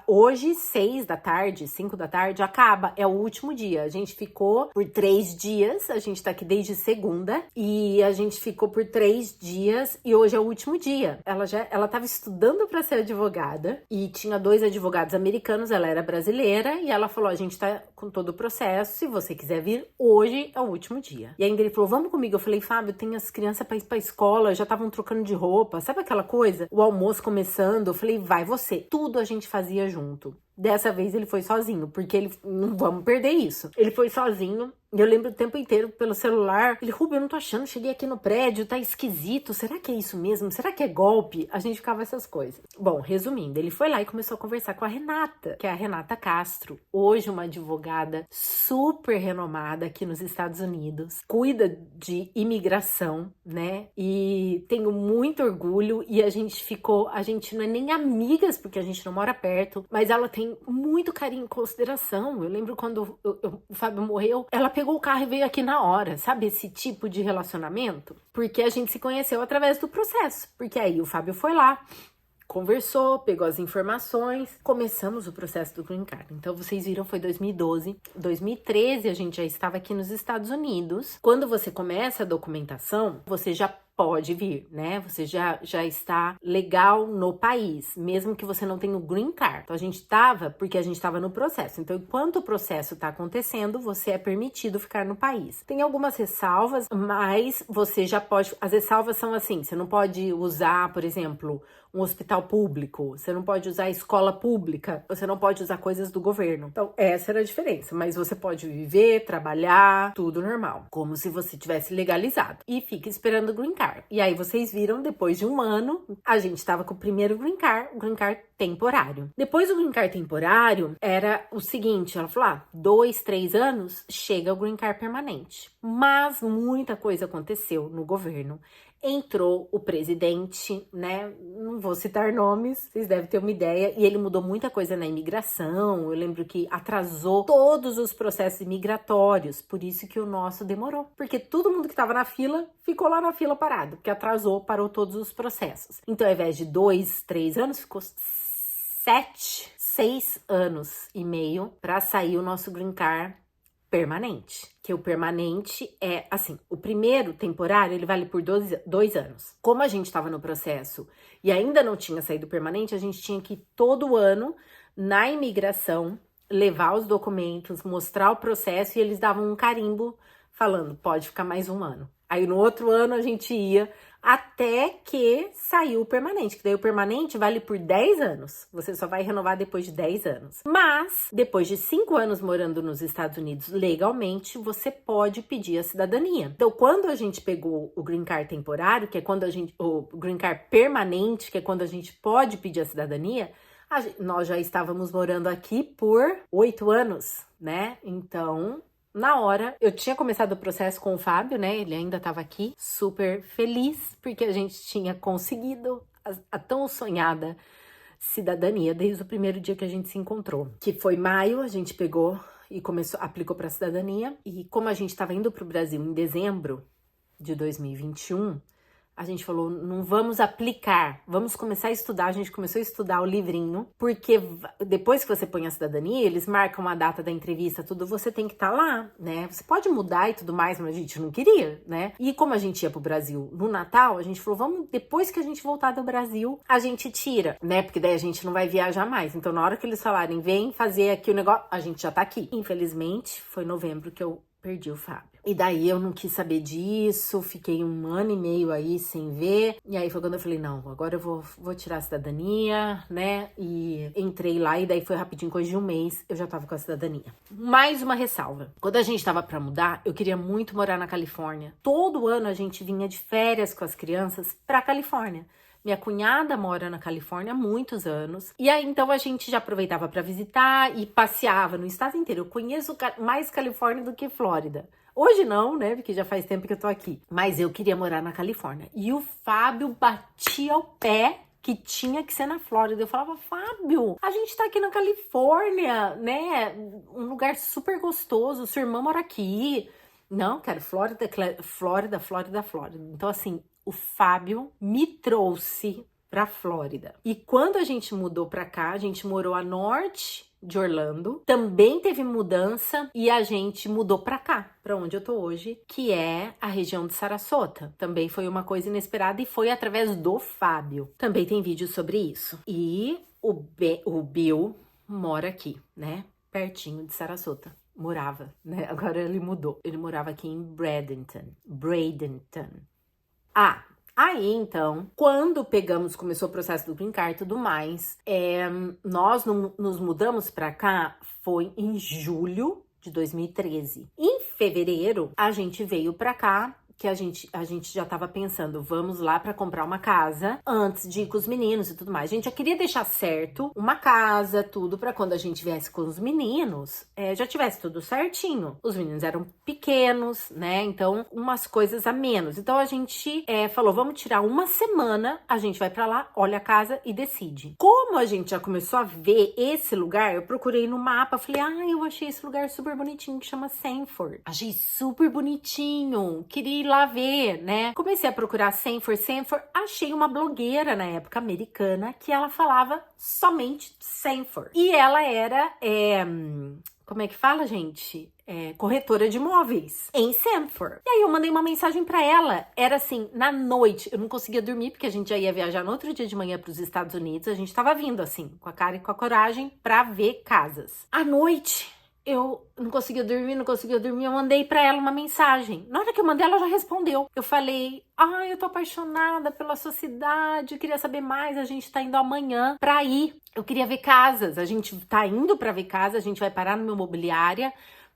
Hoje, 6 da tarde, 5 da tarde, acaba. É o último dia. A gente ficou por 3 dias. A gente tá aqui desde segunda. E a gente ficou por 3 dias. E hoje é o último dia. Ela tava estudando pra ser advogada. E tinha 2 advogados americanos. Ela era brasileira. E ela falou, a gente tá com todo o processo. Se você quiser vir, hoje é o último dia. E ainda ele falou, vamos comigo. Eu falei, Fábio, tem as crianças pra ir pra escola. Já estavam trocando de roupa. Sabe aquela coisa? O almoço começando. Eu falei, vai você. Tudo a gente fazia junto. Dessa vez ele foi sozinho, porque ele, não vamos perder isso. Ele foi sozinho. E eu lembro o tempo inteiro pelo celular. Ele, Rubio, eu não tô achando, cheguei aqui no prédio, tá esquisito. Será que é isso mesmo? Será que é golpe? A gente ficava essas coisas. Bom, resumindo, ele foi lá e começou a conversar com a Renata, que é a Renata Castro. Hoje uma advogada super renomada aqui nos Estados Unidos. Cuida de imigração, né? E tenho muito orgulho. E a gente não é nem amigas, porque a gente não mora perto. Mas ela tem muito carinho e consideração. Eu lembro quando o Fábio morreu, ela pegou o carro e veio aqui na hora, sabe? Esse tipo de relacionamento. Porque a gente se conheceu através do processo. Porque aí o Fábio foi lá, conversou, pegou as informações, começamos o processo do Green Card. Então, vocês viram, foi 2012. 2013, a gente já estava aqui nos Estados Unidos. Quando você começa a documentação, você já pode vir, né? Você já está legal no país, mesmo que você não tenha o Green Card. Então, porque a gente estava no processo. Então, enquanto o processo está acontecendo, você é permitido ficar no país. Tem algumas ressalvas, mas você já pode... As ressalvas são assim, você não pode usar, por exemplo, um hospital público, você não pode usar escola pública, você não pode usar coisas do governo. Então, essa era a diferença. Mas você pode viver, trabalhar, tudo normal. Como se você tivesse legalizado. E fica esperando o Green Card. E aí vocês viram, depois de um ano, a gente estava com o primeiro Green Card, o Green Card temporário. Depois do Green Card temporário, era o seguinte, ela falou, 2, 3 anos, chega o Green Card permanente. Mas muita coisa aconteceu no governo. Entrou o presidente, né? Não vou citar nomes, vocês devem ter uma ideia. E ele mudou muita coisa na imigração. Eu lembro que atrasou todos os processos migratórios. Por isso que o nosso demorou. Porque todo mundo que estava na fila ficou lá na fila parado. Porque parou todos os processos. Então, ao invés de 2, 3 anos, ficou 6 anos e meio para sair o nosso Green Card permanente. Que o permanente é assim, o primeiro temporário ele vale por 2 anos. Como a gente estava no processo e ainda não tinha saído permanente, a gente tinha que ir todo ano na imigração levar os documentos, mostrar o processo e eles davam um carimbo falando, pode ficar mais um ano. Aí no outro ano a gente ia até que saiu o permanente, que daí o permanente vale por 10 anos. Você só vai renovar depois de 10 anos. Mas, depois de 5 anos morando nos Estados Unidos legalmente, você pode pedir a cidadania. Então, quando a gente pegou o Green Card temporário, que é quando o Green Card permanente, que é quando a gente pode pedir a cidadania, nós já estávamos morando aqui por 8 anos, né? Então, na hora, eu tinha começado o processo com o Fábio, né? Ele ainda estava aqui, super feliz, porque a gente tinha conseguido a tão sonhada cidadania desde o primeiro dia que a gente se encontrou. Que foi maio, a gente pegou e aplicou para a cidadania. E como a gente estava indo para o Brasil em dezembro de 2021, a gente falou, não vamos aplicar, vamos começar a estudar. A gente começou a estudar o livrinho, porque depois que você põe a cidadania, eles marcam a data da entrevista, tudo, você tem que estar lá, né? Você pode mudar e tudo mais, mas a gente não queria, né? E como a gente ia pro Brasil no Natal, a gente falou, vamos, depois que a gente voltar do Brasil, a gente tira, né? Porque daí a gente não vai viajar mais. Então, na hora que eles falarem, vem fazer aqui o negócio, a gente já tá aqui. Infelizmente, foi novembro que eu perdi o Fábio. E daí eu não quis saber disso, fiquei 1 ano e meio aí sem ver. E aí foi quando eu falei, não, agora eu vou tirar a cidadania, né? E entrei lá e daí foi rapidinho, coisa de 1 mês, eu já tava com a cidadania. Mais uma ressalva. Quando a gente tava pra mudar, eu queria muito morar na Califórnia. Todo ano a gente vinha de férias com as crianças pra Califórnia. Minha cunhada mora na Califórnia há muitos anos. E aí, então, a gente já aproveitava para visitar e passeava no estado inteiro. Eu conheço mais Califórnia do que Flórida. Hoje não, né? Porque já faz tempo que eu tô aqui. Mas eu queria morar na Califórnia. E o Fábio batia o pé que tinha que ser na Flórida. Eu falava, Fábio, a gente tá aqui na Califórnia, né? Um lugar super gostoso. Sua irmã mora aqui. Não, quero Flórida. Então, assim, o Fábio me trouxe pra Flórida. E quando a gente mudou pra cá, a gente morou a norte de Orlando. Também teve mudança e a gente mudou pra cá, pra onde eu tô hoje, que é a região de Sarasota. Também foi uma coisa inesperada e foi através do Fábio. Também tem vídeo sobre isso. E o Bill mora aqui, né? Pertinho de Sarasota. Morava, né? Agora ele mudou. Ele morava aqui em Bradenton. Aí, então, quando começou o processo do Green Card e tudo mais, nós nos mudamos pra cá, foi em julho de 2013. Em fevereiro, a gente veio pra cá, que a gente já tava pensando, vamos lá pra comprar uma casa antes de ir com os meninos e tudo mais. A gente já queria deixar certo uma casa, tudo, pra quando a gente viesse com os meninos, já tivesse tudo certinho. Os meninos eram pequenos, né? Então, umas coisas a menos. Então, a gente falou, vamos tirar uma semana, a gente vai pra lá, olha a casa e decide. Como a gente já começou a ver esse lugar, eu procurei no mapa, falei, eu achei esse lugar super bonitinho, que chama Sanford. Achei super bonitinho, queria ir lá ver, né? Comecei a procurar Sanford, achei uma blogueira na época americana que ela falava somente Sanford. E ela era, como é que fala, gente? Corretora de imóveis em Sanford. E aí eu mandei uma mensagem pra ela, era assim, na noite, eu não conseguia dormir porque a gente já ia viajar no outro dia de manhã pros Estados Unidos, a gente tava vindo assim, com a cara e com a coragem pra ver casas. À noite, eu não conseguia dormir, eu mandei pra ela uma mensagem. Na hora que eu mandei, ela já respondeu. Eu falei, eu tô apaixonada pela sua cidade, eu queria saber mais, a gente tá indo amanhã pra ir. Eu queria ver casas, a gente tá indo pra ver casas, a gente vai parar numa imobiliária,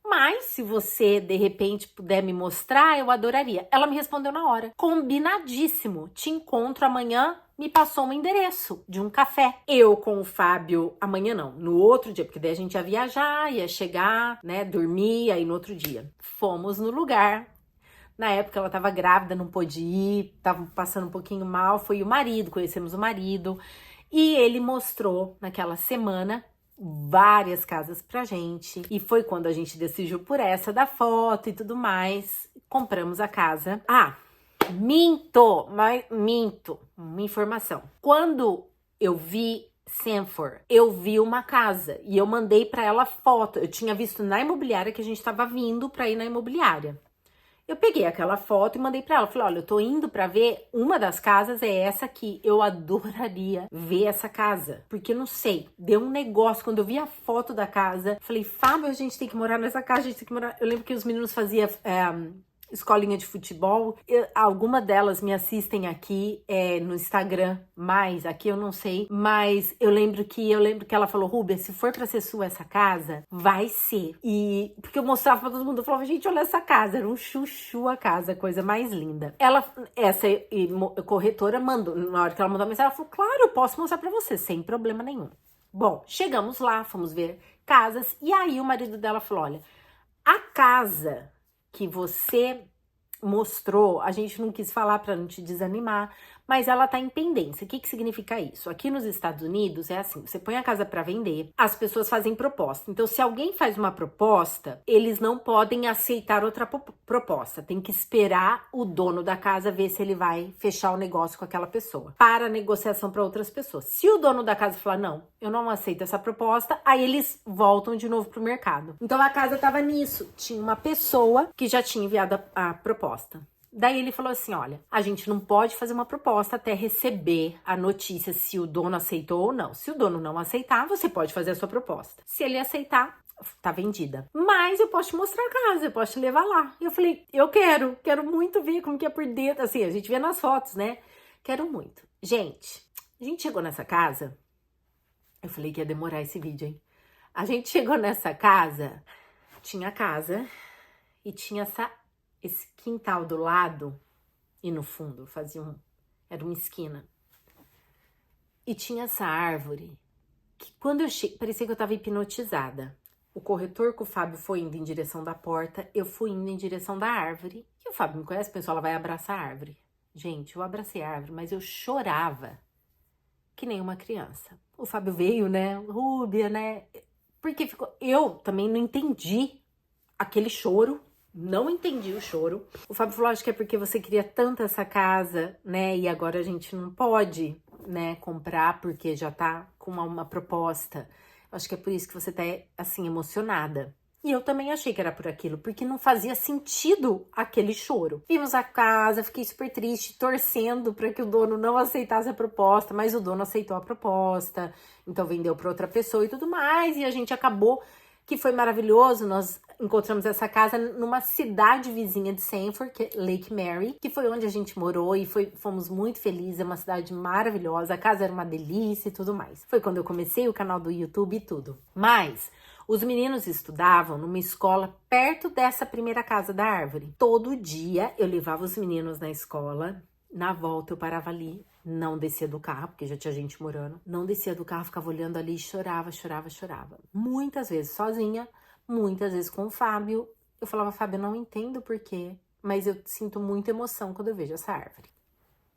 mas se você, de repente, puder me mostrar, eu adoraria. Ela me respondeu na hora. Combinadíssimo. Te encontro amanhã. Me passou um endereço de um café. Eu com o Fábio, amanhã não, no outro dia, porque daí a gente ia viajar, ia chegar, né, dormir, aí no outro dia. Fomos no lugar. Na época ela tava grávida, não pôde ir, tava passando um pouquinho mal. Foi o marido, conhecemos o marido. E ele mostrou naquela semana várias casas pra gente, e foi quando a gente decidiu por essa da foto e tudo mais, compramos a casa. Minto, uma informação. Quando eu vi Sanford, eu vi uma casa e eu mandei pra ela foto. Eu tinha visto na imobiliária que a gente tava vindo pra ir na imobiliária. Eu peguei aquela foto e mandei pra ela. Falei, olha, eu tô indo pra ver, uma das casas é essa aqui. Eu adoraria ver essa casa. Porque, não sei, deu um negócio. Quando eu vi a foto da casa, falei, Fábio, a gente tem que morar nessa casa, a gente tem que morar... Eu lembro que os meninos faziam escolinha de futebol. Alguma delas me assistem aqui no Instagram, mas aqui eu não sei. Mas eu lembro que ela falou, Rubia, se for pra ser sua essa casa, vai ser. E porque eu mostrava pra todo mundo, eu falava, gente, olha essa casa, era um chuchu a casa, coisa mais linda. Essa corretora mandou, na hora que ela mandou a mensagem, ela falou, claro, eu posso mostrar pra você, sem problema nenhum. Bom, chegamos lá, fomos ver casas, e aí o marido dela falou, olha, a casa que você mostrou, a gente não quis falar para não te desanimar, mas ela tá em pendência. O que significa isso? Aqui nos Estados Unidos é assim, você põe a casa para vender, as pessoas fazem proposta. Então, se alguém faz uma proposta, eles não podem aceitar outra proposta. Tem que esperar o dono da casa ver se ele vai fechar o negócio com aquela pessoa, para negociação para outras pessoas. Se o dono da casa falar, não, eu não aceito essa proposta, aí eles voltam de novo pro mercado. Então, a casa tava nisso. Tinha uma pessoa que já tinha enviado a proposta. Daí ele falou assim, olha, a gente não pode fazer uma proposta até receber a notícia se o dono aceitou ou não. Se o dono não aceitar, você pode fazer a sua proposta. Se ele aceitar, tá vendida. Mas eu posso te mostrar a casa, eu posso te levar lá. E eu falei, eu quero muito ver como que é por dentro. Assim, a gente vê nas fotos, né? Quero muito. Gente, a gente chegou nessa casa, eu falei que ia demorar esse vídeo, hein? A gente chegou nessa casa, tinha a casa e tinha esse quintal do lado e no fundo era uma esquina. E tinha essa árvore que quando eu cheguei, parecia que eu tava hipnotizada. O corretor com o Fábio foi indo em direção da porta, eu fui indo em direção da árvore. E o Fábio me conhece, pensou, ela vai abraçar a árvore. Gente, eu abracei a árvore, mas eu chorava que nem uma criança. O Fábio veio, né, Rúbia, né, porque eu também não entendi aquele choro. Não entendi o choro. O Fábio falou, acho que é porque você queria tanto essa casa, né? E agora a gente não pode, né, comprar porque já tá com uma proposta. Acho que é por isso que você tá, assim, emocionada. E eu também achei que era por aquilo, porque não fazia sentido aquele choro. Vimos a casa, fiquei super triste, torcendo para que o dono não aceitasse a proposta, mas o dono aceitou a proposta, então vendeu para outra pessoa e tudo mais, e a gente acabou que foi maravilhoso. Nós encontramos essa casa numa cidade vizinha de Sanford, que é Lake Mary, que foi onde a gente morou e fomos muito felizes. É uma cidade maravilhosa, a casa era uma delícia e tudo mais. Foi quando eu comecei o canal do YouTube e tudo. Mas os meninos estudavam numa escola perto dessa primeira casa da árvore. Todo dia eu levava os meninos na escola, na volta eu parava ali, não descia do carro, porque já tinha gente morando, não descia do carro, ficava olhando ali e chorava. Muitas vezes sozinha, muitas vezes com o Fábio. Eu falava, Fábio, eu não entendo por quê, mas eu sinto muita emoção quando eu vejo essa árvore.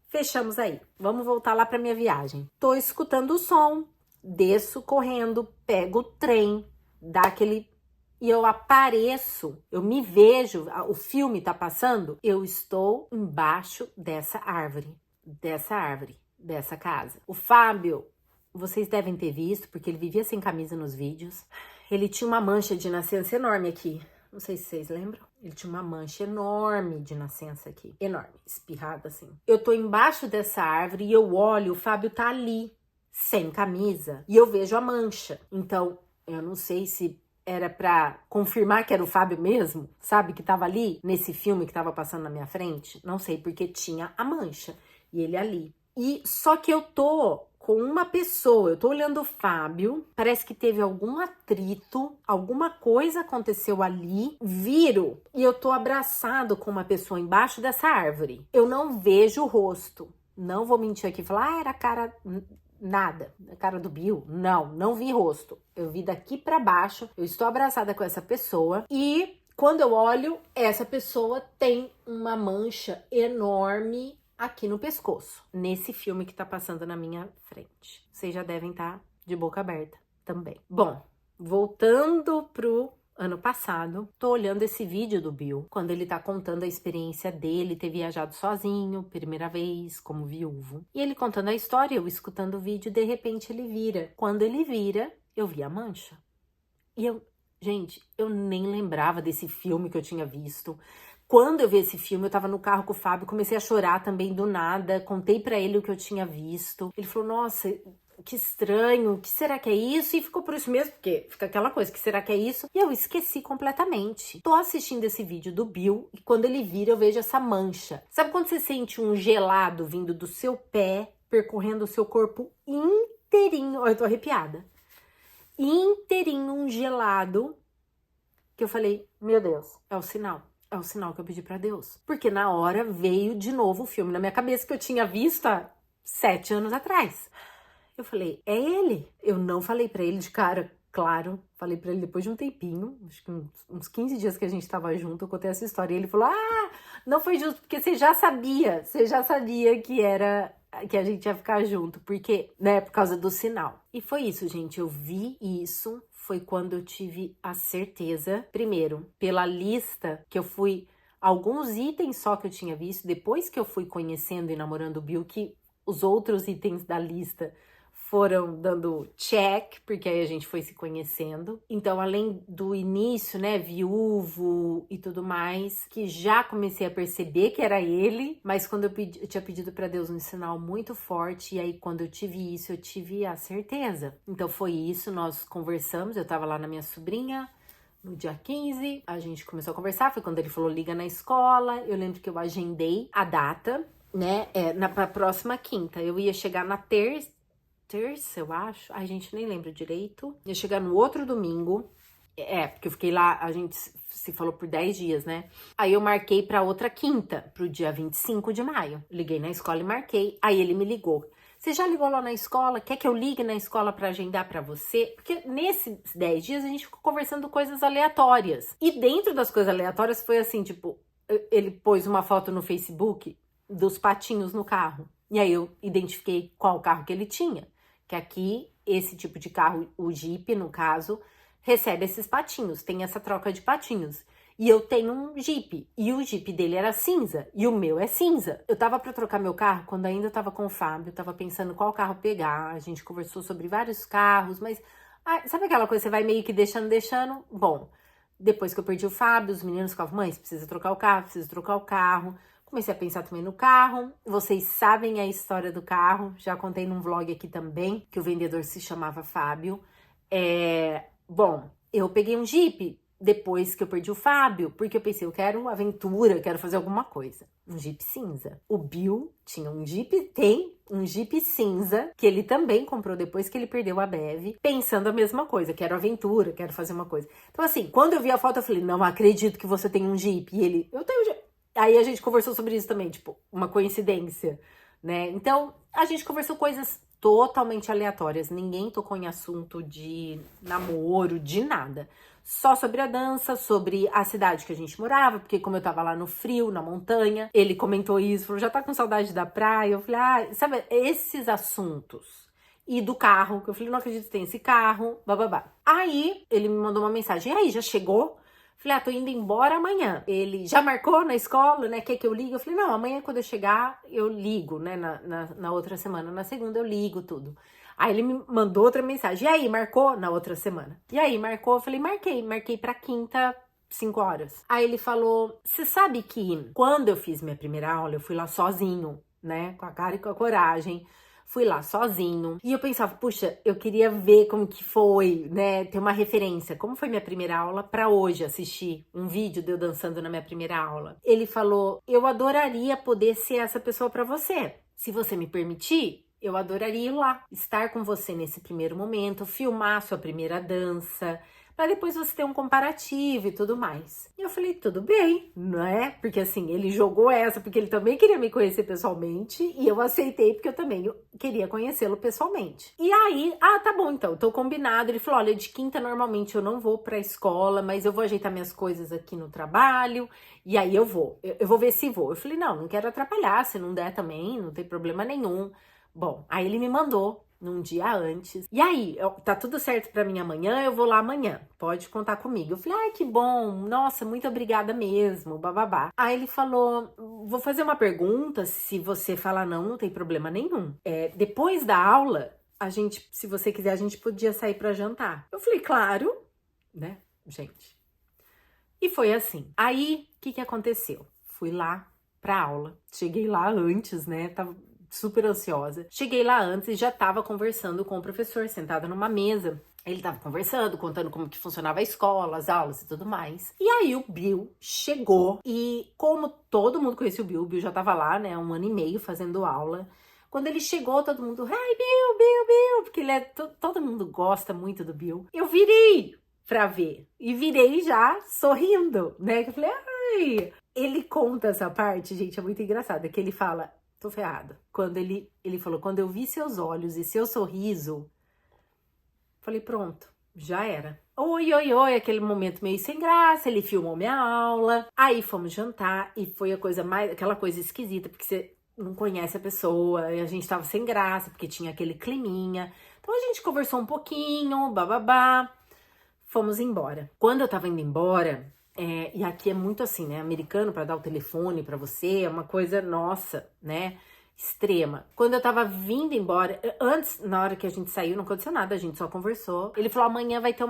Fechamos aí, vamos voltar lá pra minha viagem. Tô escutando o som, desço correndo, pego o trem, dá aquele... E eu apareço, eu me vejo, o filme tá passando, eu estou embaixo dessa árvore, dessa casa. O Fábio, vocês devem ter visto, porque ele vivia sem camisa nos vídeos. Ele tinha uma mancha de nascença enorme aqui. Não sei se vocês lembram. Ele tinha uma mancha enorme de nascença aqui. Enorme, espirrada assim. Eu tô embaixo dessa árvore e eu olho, o Fábio tá ali, sem camisa. E eu vejo a mancha. Então, eu não sei se era pra confirmar que era o Fábio mesmo, sabe? Que tava ali, nesse filme que tava passando na minha frente. Não sei, porque tinha a mancha. E ele ali. E só que eu tô com uma pessoa, eu tô olhando o Fábio, parece que teve algum atrito, alguma coisa aconteceu ali, viro e eu tô abraçado com uma pessoa embaixo dessa árvore. Eu não vejo o rosto, não vou mentir aqui e falar, era a cara, nada, a cara do Bill, não vi rosto. Eu vi daqui pra baixo, eu estou abraçada com essa pessoa e quando eu olho, essa pessoa tem uma mancha enorme aqui no pescoço, nesse filme que tá passando na minha frente. Vocês já devem estar de boca aberta também. Bom, voltando pro ano passado, tô olhando esse vídeo do Bill, quando ele tá contando a experiência dele, ter viajado sozinho, primeira vez, como viúvo. E ele contando a história, eu escutando o vídeo, de repente ele vira. Quando ele vira, eu vi a mancha. E gente, eu nem lembrava desse filme que eu tinha visto. Quando eu vi esse filme, eu tava no carro com o Fábio, comecei a chorar também do nada, contei pra ele o que eu tinha visto. Ele falou, nossa, que estranho, o que será que é isso? E ficou por isso mesmo, porque fica aquela coisa, que será que é isso? E eu esqueci completamente. Tô assistindo esse vídeo do Bill e quando ele vira, eu vejo essa mancha. Sabe quando você sente um gelado vindo do seu pé, percorrendo o seu corpo inteirinho? Olha, eu tô arrepiada. Inteirinho, um gelado, que eu falei, meu Deus, é o sinal. É o sinal que eu pedi pra Deus. Porque na hora veio de novo o filme na minha cabeça que eu tinha visto há 7 anos atrás. Eu falei, é ele. Eu não falei pra ele de cara, claro. Falei pra ele depois de um tempinho, acho que uns 15 dias que a gente tava junto, eu contei essa história. E ele falou, não foi justo, porque você já sabia que a gente ia ficar junto, porque, né, por causa do sinal. E foi isso, gente, eu vi isso, foi quando eu tive a certeza, primeiro, pela lista que eu fui, alguns itens só que eu tinha visto, depois que eu fui conhecendo e namorando o Bill, que os outros itens da lista foram dando check, porque aí a gente foi se conhecendo. Então, além do início, né, viúvo e tudo mais, que já comecei a perceber que era ele, mas quando eu tinha pedido pra Deus um sinal muito forte, e aí quando eu tive isso, eu tive a certeza. Então foi isso, nós conversamos, eu tava lá na minha sobrinha, no dia 15, a gente começou a conversar, foi quando ele falou, liga na escola, eu lembro que eu agendei a data, né, pra próxima quinta, eu ia chegar na terça, eu acho. A gente nem lembra direito. Ia chegar no outro domingo. Porque eu fiquei lá, a gente se falou por 10 dias, né? Aí eu marquei pra outra quinta, pro dia 25 de maio. Liguei na escola e marquei. Aí ele me ligou. Você já ligou lá na escola? Quer que eu ligue na escola pra agendar pra você? Porque nesses 10 dias a gente ficou conversando coisas aleatórias. E dentro das coisas aleatórias foi assim, tipo, ele pôs uma foto no Facebook dos patinhos no carro. E aí eu identifiquei qual carro que ele tinha. Que aqui, esse tipo de carro, o Jeep, no caso, recebe esses patinhos, tem essa troca de patinhos. E eu tenho um Jeep, e o Jeep dele era cinza, e o meu é cinza. Eu tava pra trocar meu carro, quando ainda eu tava com o Fábio, eu tava pensando qual carro pegar, a gente conversou sobre vários carros, mas sabe aquela coisa, você vai meio que deixando? Bom, depois que eu perdi o Fábio, os meninos ficavam, mãe, você precisa trocar o carro. Comecei a pensar também no carro, vocês sabem a história do carro, já contei num vlog aqui também, que o vendedor se chamava Fábio. Bom, eu peguei um Jeep depois que eu perdi o Fábio, porque eu pensei, eu quero aventura, eu quero fazer alguma coisa. Um Jeep cinza. O Bill tinha tem um Jeep cinza, que ele também comprou depois que ele perdeu a Bev, pensando a mesma coisa, quero aventura, quero fazer uma coisa. Então assim, quando eu vi a foto, eu falei, não acredito que você tem um Jeep. E ele, eu tenho um Jeep. Aí a gente conversou sobre isso também, tipo, uma coincidência, né? Então, a gente conversou coisas totalmente aleatórias, ninguém tocou em assunto de namoro, de nada. Só sobre a dança, sobre a cidade que a gente morava, porque como eu tava lá no frio, na montanha, ele comentou isso, falou, já tá com saudade da praia? Eu falei, ah, sabe, esses assuntos. E do carro, que eu falei, não acredito que tem esse carro, bababá. Aí, ele me mandou uma mensagem, e aí, já chegou? Falei, ah, tô indo embora amanhã. Ele já marcou na escola, né? Quer que eu ligue? Eu falei, não, amanhã quando eu chegar, eu ligo, né? Na outra semana. Na segunda eu ligo tudo. Aí ele me mandou outra mensagem. E aí, marcou? Na outra semana. E aí, marcou? Eu falei, marquei pra quinta, 5 horas. Aí ele falou, você sabe que quando eu fiz minha primeira aula, eu fui lá sozinho, né? Com a cara e com a coragem. Fui lá sozinho. E eu pensava, puxa, eu queria ver como que foi, né? Ter uma referência. Como foi minha primeira aula pra hoje assistir um vídeo de eu dançando na minha primeira aula. Ele falou, eu adoraria poder ser essa pessoa pra você. Se você me permitir, eu adoraria ir lá, estar com você nesse primeiro momento, filmar sua primeira dança, para depois você ter um comparativo e tudo mais. E eu falei, tudo bem, não é? Porque assim, ele jogou essa, porque ele também queria me conhecer pessoalmente, e eu aceitei porque eu também queria conhecê-lo pessoalmente. E aí, tá bom então, tô combinado. Ele falou, olha, de quinta normalmente eu não vou pra escola, mas eu vou ajeitar minhas coisas aqui no trabalho, e aí eu vou ver se vou. Eu falei, não quero atrapalhar, se não der também, não tem problema nenhum. Bom, aí ele me mandou num dia antes. E aí, tá tudo certo pra mim amanhã, eu vou lá amanhã. Pode contar comigo. Eu falei, ai, que bom. Nossa, muito obrigada mesmo, bababá. Aí ele falou, vou fazer uma pergunta, se você falar não tem problema nenhum. Depois da aula, a gente, se você quiser, a gente podia sair pra jantar. Eu falei, claro, né, gente. E foi assim. Aí, o que aconteceu? Fui lá pra aula. Cheguei lá antes, né, tava super ansiosa. Cheguei lá antes e já tava conversando com o professor, sentada numa mesa. Ele tava conversando, contando como que funcionava a escola, as aulas e tudo mais. E aí o Bill chegou e como todo mundo conhecia o Bill já tava lá, né, 1 ano e meio fazendo aula. Quando ele chegou, todo mundo, ai, Bill, porque ele todo mundo gosta muito do Bill. Eu virei pra ver e virei já sorrindo, né, que eu falei, ai. Ele conta essa parte, gente, é muito engraçado, que ele fala, tô ferrada. Quando ele falou, quando eu vi seus olhos e seu sorriso, falei, pronto, já era. Oi, aquele momento meio sem graça, ele filmou minha aula, aí fomos jantar e foi aquela coisa esquisita, porque você não conhece a pessoa, e a gente tava sem graça, porque tinha aquele climinha. Então a gente conversou um pouquinho, bababá, fomos embora. Quando eu tava indo embora, e aqui é muito assim, né? Americano para dar o telefone para você é uma coisa nossa, né? Extrema. Quando eu tava vindo embora, antes, na hora que a gente saiu, não aconteceu nada, a gente só conversou. Ele falou, amanhã vai ter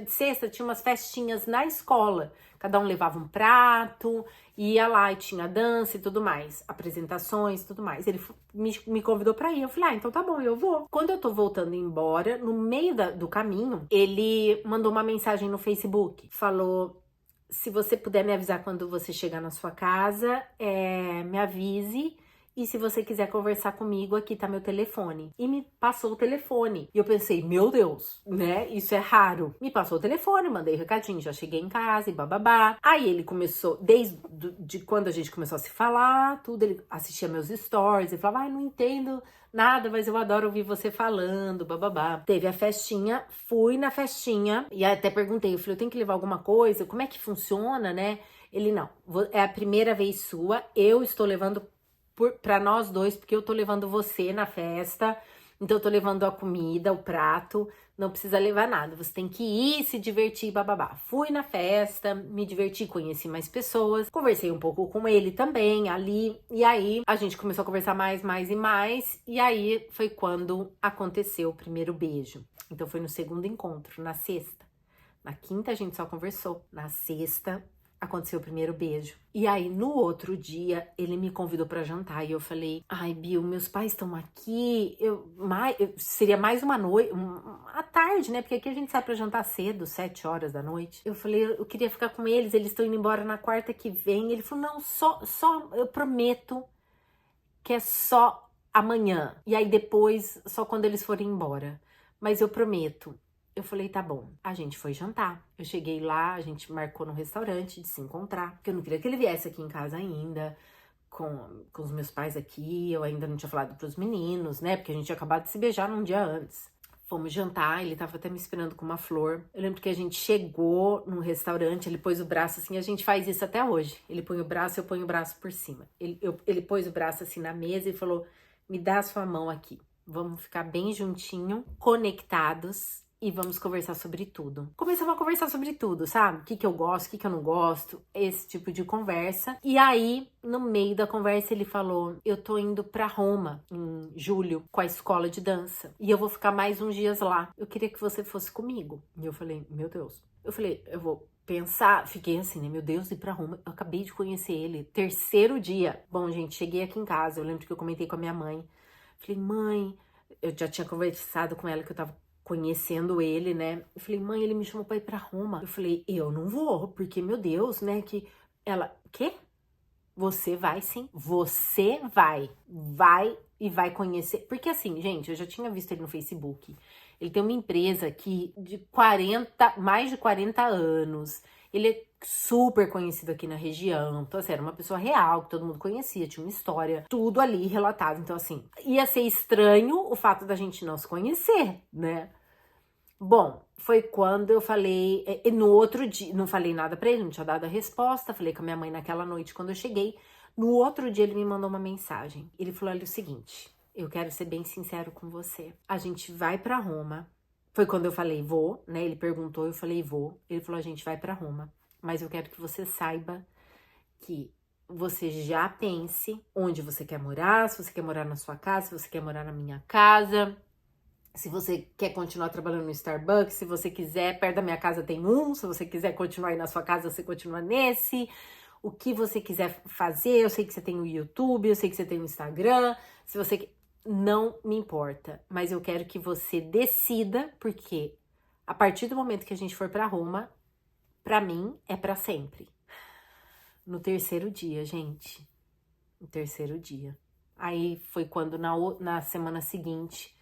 sexta, tinha umas festinhas na escola. Cada um levava um prato, ia lá e tinha dança e tudo mais. Apresentações e tudo mais. Ele me convidou pra ir. Eu falei, então tá bom, eu vou. Quando eu tô voltando embora, no meio do caminho, ele mandou uma mensagem no Facebook. Falou, se você puder me avisar quando você chegar na sua casa, me avise. E se você quiser conversar comigo, aqui tá meu telefone. E me passou o telefone. E eu pensei, meu Deus, né? Isso é raro. Me passou o telefone, mandei recadinho, já cheguei em casa e bababá. Aí ele começou, desde quando a gente começou a se falar, tudo, ele assistia meus stories. Ele falava, não entendo nada, mas eu adoro ouvir você falando, bababá. Teve a festinha, fui na festinha. E até perguntei, eu falei, eu tenho que levar alguma coisa? Como é que funciona, né? Ele, não, é a primeira vez sua, eu estou levando pra nós dois, porque eu tô levando você na festa, então eu tô levando a comida, o prato, não precisa levar nada, você tem que ir se divertir, bababá. Fui na festa, me diverti, conheci mais pessoas, conversei um pouco com ele também, ali, e aí a gente começou a conversar mais e mais, e aí foi quando aconteceu o primeiro beijo. Então foi no segundo encontro, na sexta. Na quinta a gente só conversou, na sexta aconteceu o primeiro beijo. E aí, no outro dia, ele me convidou pra jantar. E eu falei, ai, Bill, meus pais estão aqui. Seria mais uma noite, à tarde, né? Porque aqui a gente sai pra jantar cedo, 7 horas da noite. Eu falei, eu queria ficar com eles estão indo embora na quarta que vem. Ele falou, não, só, eu prometo que é só amanhã. E aí depois, só quando eles forem embora. Mas eu prometo. Eu falei, tá bom. A gente foi jantar. Eu cheguei lá, a gente marcou no restaurante de se encontrar. Porque eu não queria que ele viesse aqui em casa ainda, com os meus pais aqui. Eu ainda não tinha falado pros meninos, né? Porque a gente tinha acabado de se beijar num dia antes. Fomos jantar, ele tava até me esperando com uma flor. Eu lembro que a gente chegou num restaurante, ele pôs o braço assim, a gente faz isso até hoje. Ele põe o braço, eu ponho o braço por cima. Ele pôs o braço assim na mesa e falou, me dá a sua mão aqui. Vamos ficar bem juntinho, conectados. E vamos conversar sobre tudo. Começamos a conversar sobre tudo, sabe? O que eu gosto, o que eu não gosto. Esse tipo de conversa. E aí, no meio da conversa, ele falou, eu tô indo pra Roma, em julho, com a escola de dança. E eu vou ficar mais uns dias lá. Eu queria que você fosse comigo. E eu falei, meu Deus. Eu falei, eu vou pensar. Fiquei assim, né? Meu Deus, ir pra Roma. Eu acabei de conhecer ele. Terceiro dia. Bom, gente, cheguei aqui em casa. Eu lembro que eu comentei com a minha mãe. Falei, mãe... Eu já tinha conversado com ela que eu tava conhecendo ele, né? Eu falei, mãe, ele me chamou pra ir pra Roma. Eu falei, eu não vou, porque, meu Deus, né? Que ela, quê? Você vai sim, você vai e vai conhecer. Porque assim, gente, eu já tinha visto ele no Facebook. Ele tem uma empresa aqui de mais de 40 anos. Ele é super conhecido aqui na região. Então, assim, era uma pessoa real, que todo mundo conhecia, tinha uma história, tudo ali relatado. Então, assim, ia ser estranho o fato da gente não se conhecer, né? Bom, foi quando eu falei, no outro dia, não falei nada pra ele, não tinha dado a resposta, falei com a minha mãe naquela noite quando eu cheguei. No outro dia ele me mandou uma mensagem. Ele falou, olha o seguinte, eu quero ser bem sincero com você. A gente vai pra Roma. Foi quando eu falei, vou, né? Ele perguntou, eu falei, vou. Ele falou, a gente vai pra Roma. Mas eu quero que você saiba que você já pense onde você quer morar, se você quer morar na sua casa, se você quer morar na minha casa. Se você quer continuar trabalhando no Starbucks, se você quiser, perto da minha casa tem um. Se você quiser continuar aí na sua casa, você continua nesse. O que você quiser fazer, eu sei que você tem o YouTube, eu sei que você tem o Instagram. Se você... Não me importa, mas eu quero que você decida, porque a partir do momento que a gente for pra Roma, pra mim é pra sempre. No terceiro dia, gente. No terceiro dia. Aí foi quando na semana seguinte...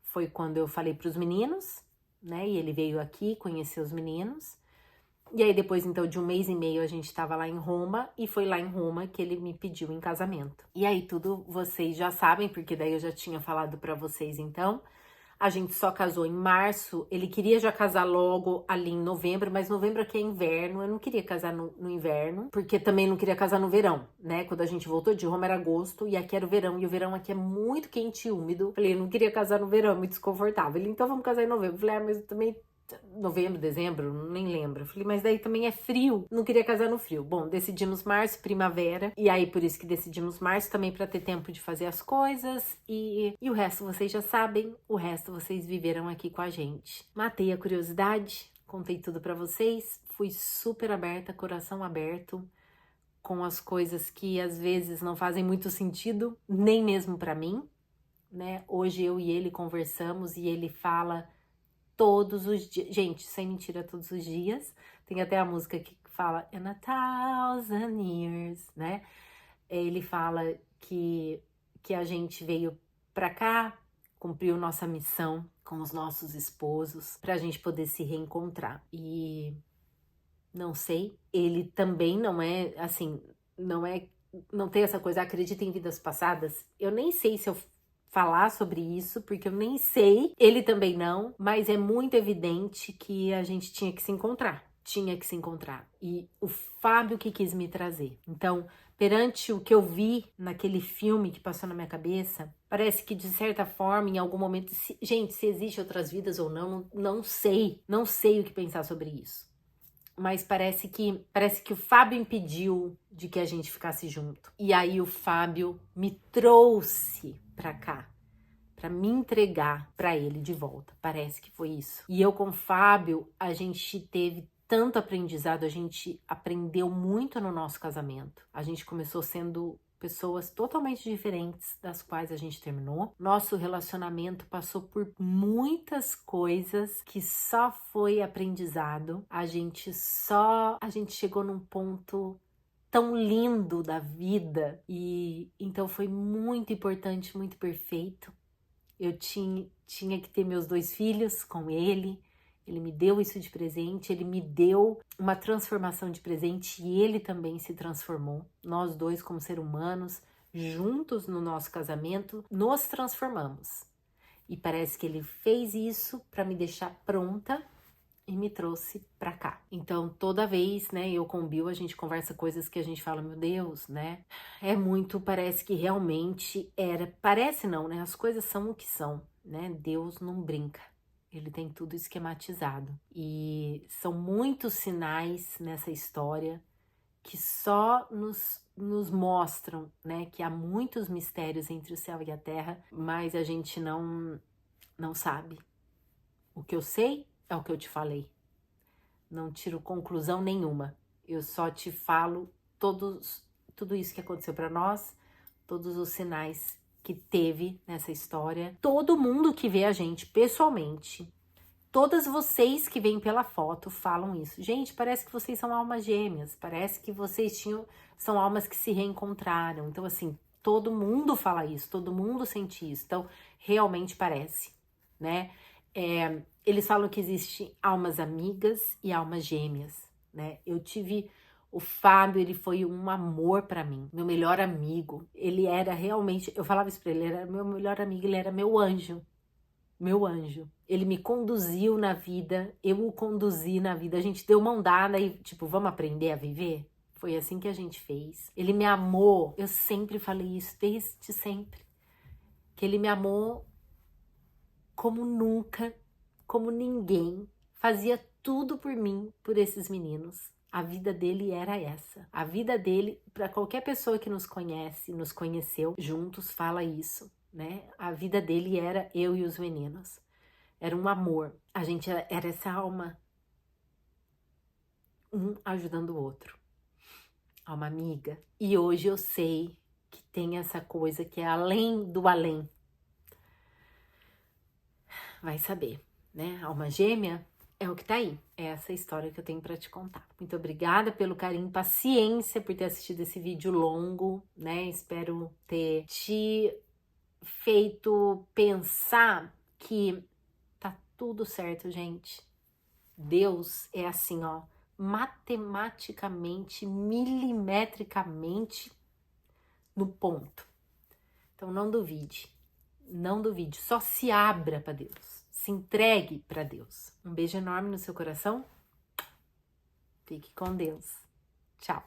Foi quando eu falei pros meninos, né? E ele veio aqui conhecer os meninos. E aí depois, então, de 1 mês e meio, a gente tava lá em Roma. E foi lá em Roma que ele me pediu em casamento. E aí tudo vocês já sabem, porque daí eu já tinha falado pra vocês, então. A gente só casou em março. Ele queria já casar logo ali em novembro, mas novembro aqui é inverno. Eu não queria casar no inverno, porque também não queria casar no verão, né? Quando a gente voltou de Roma era agosto e aqui era o verão. E o verão aqui é muito quente e úmido. Falei, eu não queria casar no verão, é muito desconfortável. Ele, então vamos casar em novembro. Falei, mas eu também... Novembro, dezembro, nem lembro. Falei, mas daí também é frio. Não queria casar no frio. Bom, decidimos março, primavera. E aí, por isso que decidimos março, também para ter tempo de fazer as coisas. E o resto vocês já sabem. O resto vocês viveram aqui com a gente. Matei a curiosidade, contei tudo para vocês. Fui super aberta, coração aberto, com as coisas que às vezes não fazem muito sentido, nem mesmo para mim, né? Hoje eu e ele conversamos e ele fala... Todos os dias, gente, sem mentira, todos os dias. Tem até a música que fala In a thousand years, né? Ele fala que a gente veio pra cá, cumpriu nossa missão com os nossos esposos, pra gente poder se reencontrar. E não sei, ele também não é, assim, não tem essa coisa, acredita em vidas passadas. Eu nem sei se eu falar sobre isso, porque eu nem sei, ele também não, mas é muito evidente que a gente tinha que se encontrar. E o Fábio que quis me trazer. Então, perante o que eu vi naquele filme que passou na minha cabeça, parece que de certa forma, em algum momento, gente, se existe outras vidas ou não, não sei o que pensar sobre isso. Mas parece que o Fábio impediu de que a gente ficasse junto. E aí o Fábio me trouxe pra cá, pra me entregar pra ele de volta. Parece que foi isso. E eu com o Fábio, a gente teve tanto aprendizado, a gente aprendeu muito no nosso casamento. A gente começou sendo pessoas totalmente diferentes das quais a gente terminou. Nosso relacionamento passou por muitas coisas que só foi aprendizado. A gente chegou num ponto tão lindo da vida e então foi muito importante, muito perfeito. Eu tinha que ter meus 2 filhos com ele. Ele me deu isso de presente, ele me deu uma transformação de presente e ele também se transformou. Nós dois, como seres humanos, juntos no nosso casamento, nos transformamos. E parece que ele fez isso para me deixar pronta e me trouxe pra cá. Então, toda vez, né, eu com o Bill, a gente conversa coisas que a gente fala, meu Deus, né? Parece que realmente era, parece não, né? As coisas são o que são, né? Deus não brinca. Ele tem tudo esquematizado. E são muitos sinais nessa história que só nos mostram, né, que há muitos mistérios entre o céu e a terra, mas a gente não sabe. O que eu sei é o que eu te falei. Não tiro conclusão nenhuma. Eu só te falo tudo isso que aconteceu para nós, todos os sinais que teve nessa história. Todo mundo que vê a gente pessoalmente, todas vocês que vêm pela foto falam isso. Gente, parece que vocês são almas gêmeas, parece que vocês são almas que se reencontraram. Então, assim, todo mundo fala isso, todo mundo sente isso. Então, realmente parece, né? Eles falam que existem almas amigas e almas gêmeas, né? Eu tive o Fábio, ele foi um amor pra mim, meu melhor amigo. Ele era realmente, eu falava isso pra ele, ele era meu melhor amigo, ele era meu anjo. Meu anjo. Ele me conduziu na vida, eu o conduzi na vida. A gente deu mão dada e, tipo, vamos aprender a viver? Foi assim que a gente fez. Ele me amou, eu sempre falei isso, desde sempre. Que ele me amou como nunca, como ninguém. Fazia tudo por mim, por esses meninos. A vida dele era essa. A vida dele, para qualquer pessoa que nos conhece, nos conheceu juntos, fala isso, né? A vida dele era eu e os meninos. Era um amor. A gente era essa alma, um ajudando o outro. Alma amiga. E hoje eu sei que tem essa coisa que é além do além. Vai saber, né? Alma gêmea é o que tá aí. É essa história que eu tenho para te contar. Muito obrigada pelo carinho, paciência por ter assistido esse vídeo longo, né? Espero ter te feito pensar que tá tudo certo, gente. Deus é assim, ó, matematicamente, milimetricamente no ponto. Então não duvide. Não duvide, só se abra para Deus, se entregue para Deus. Um beijo enorme no seu coração. Fique com Deus. Tchau.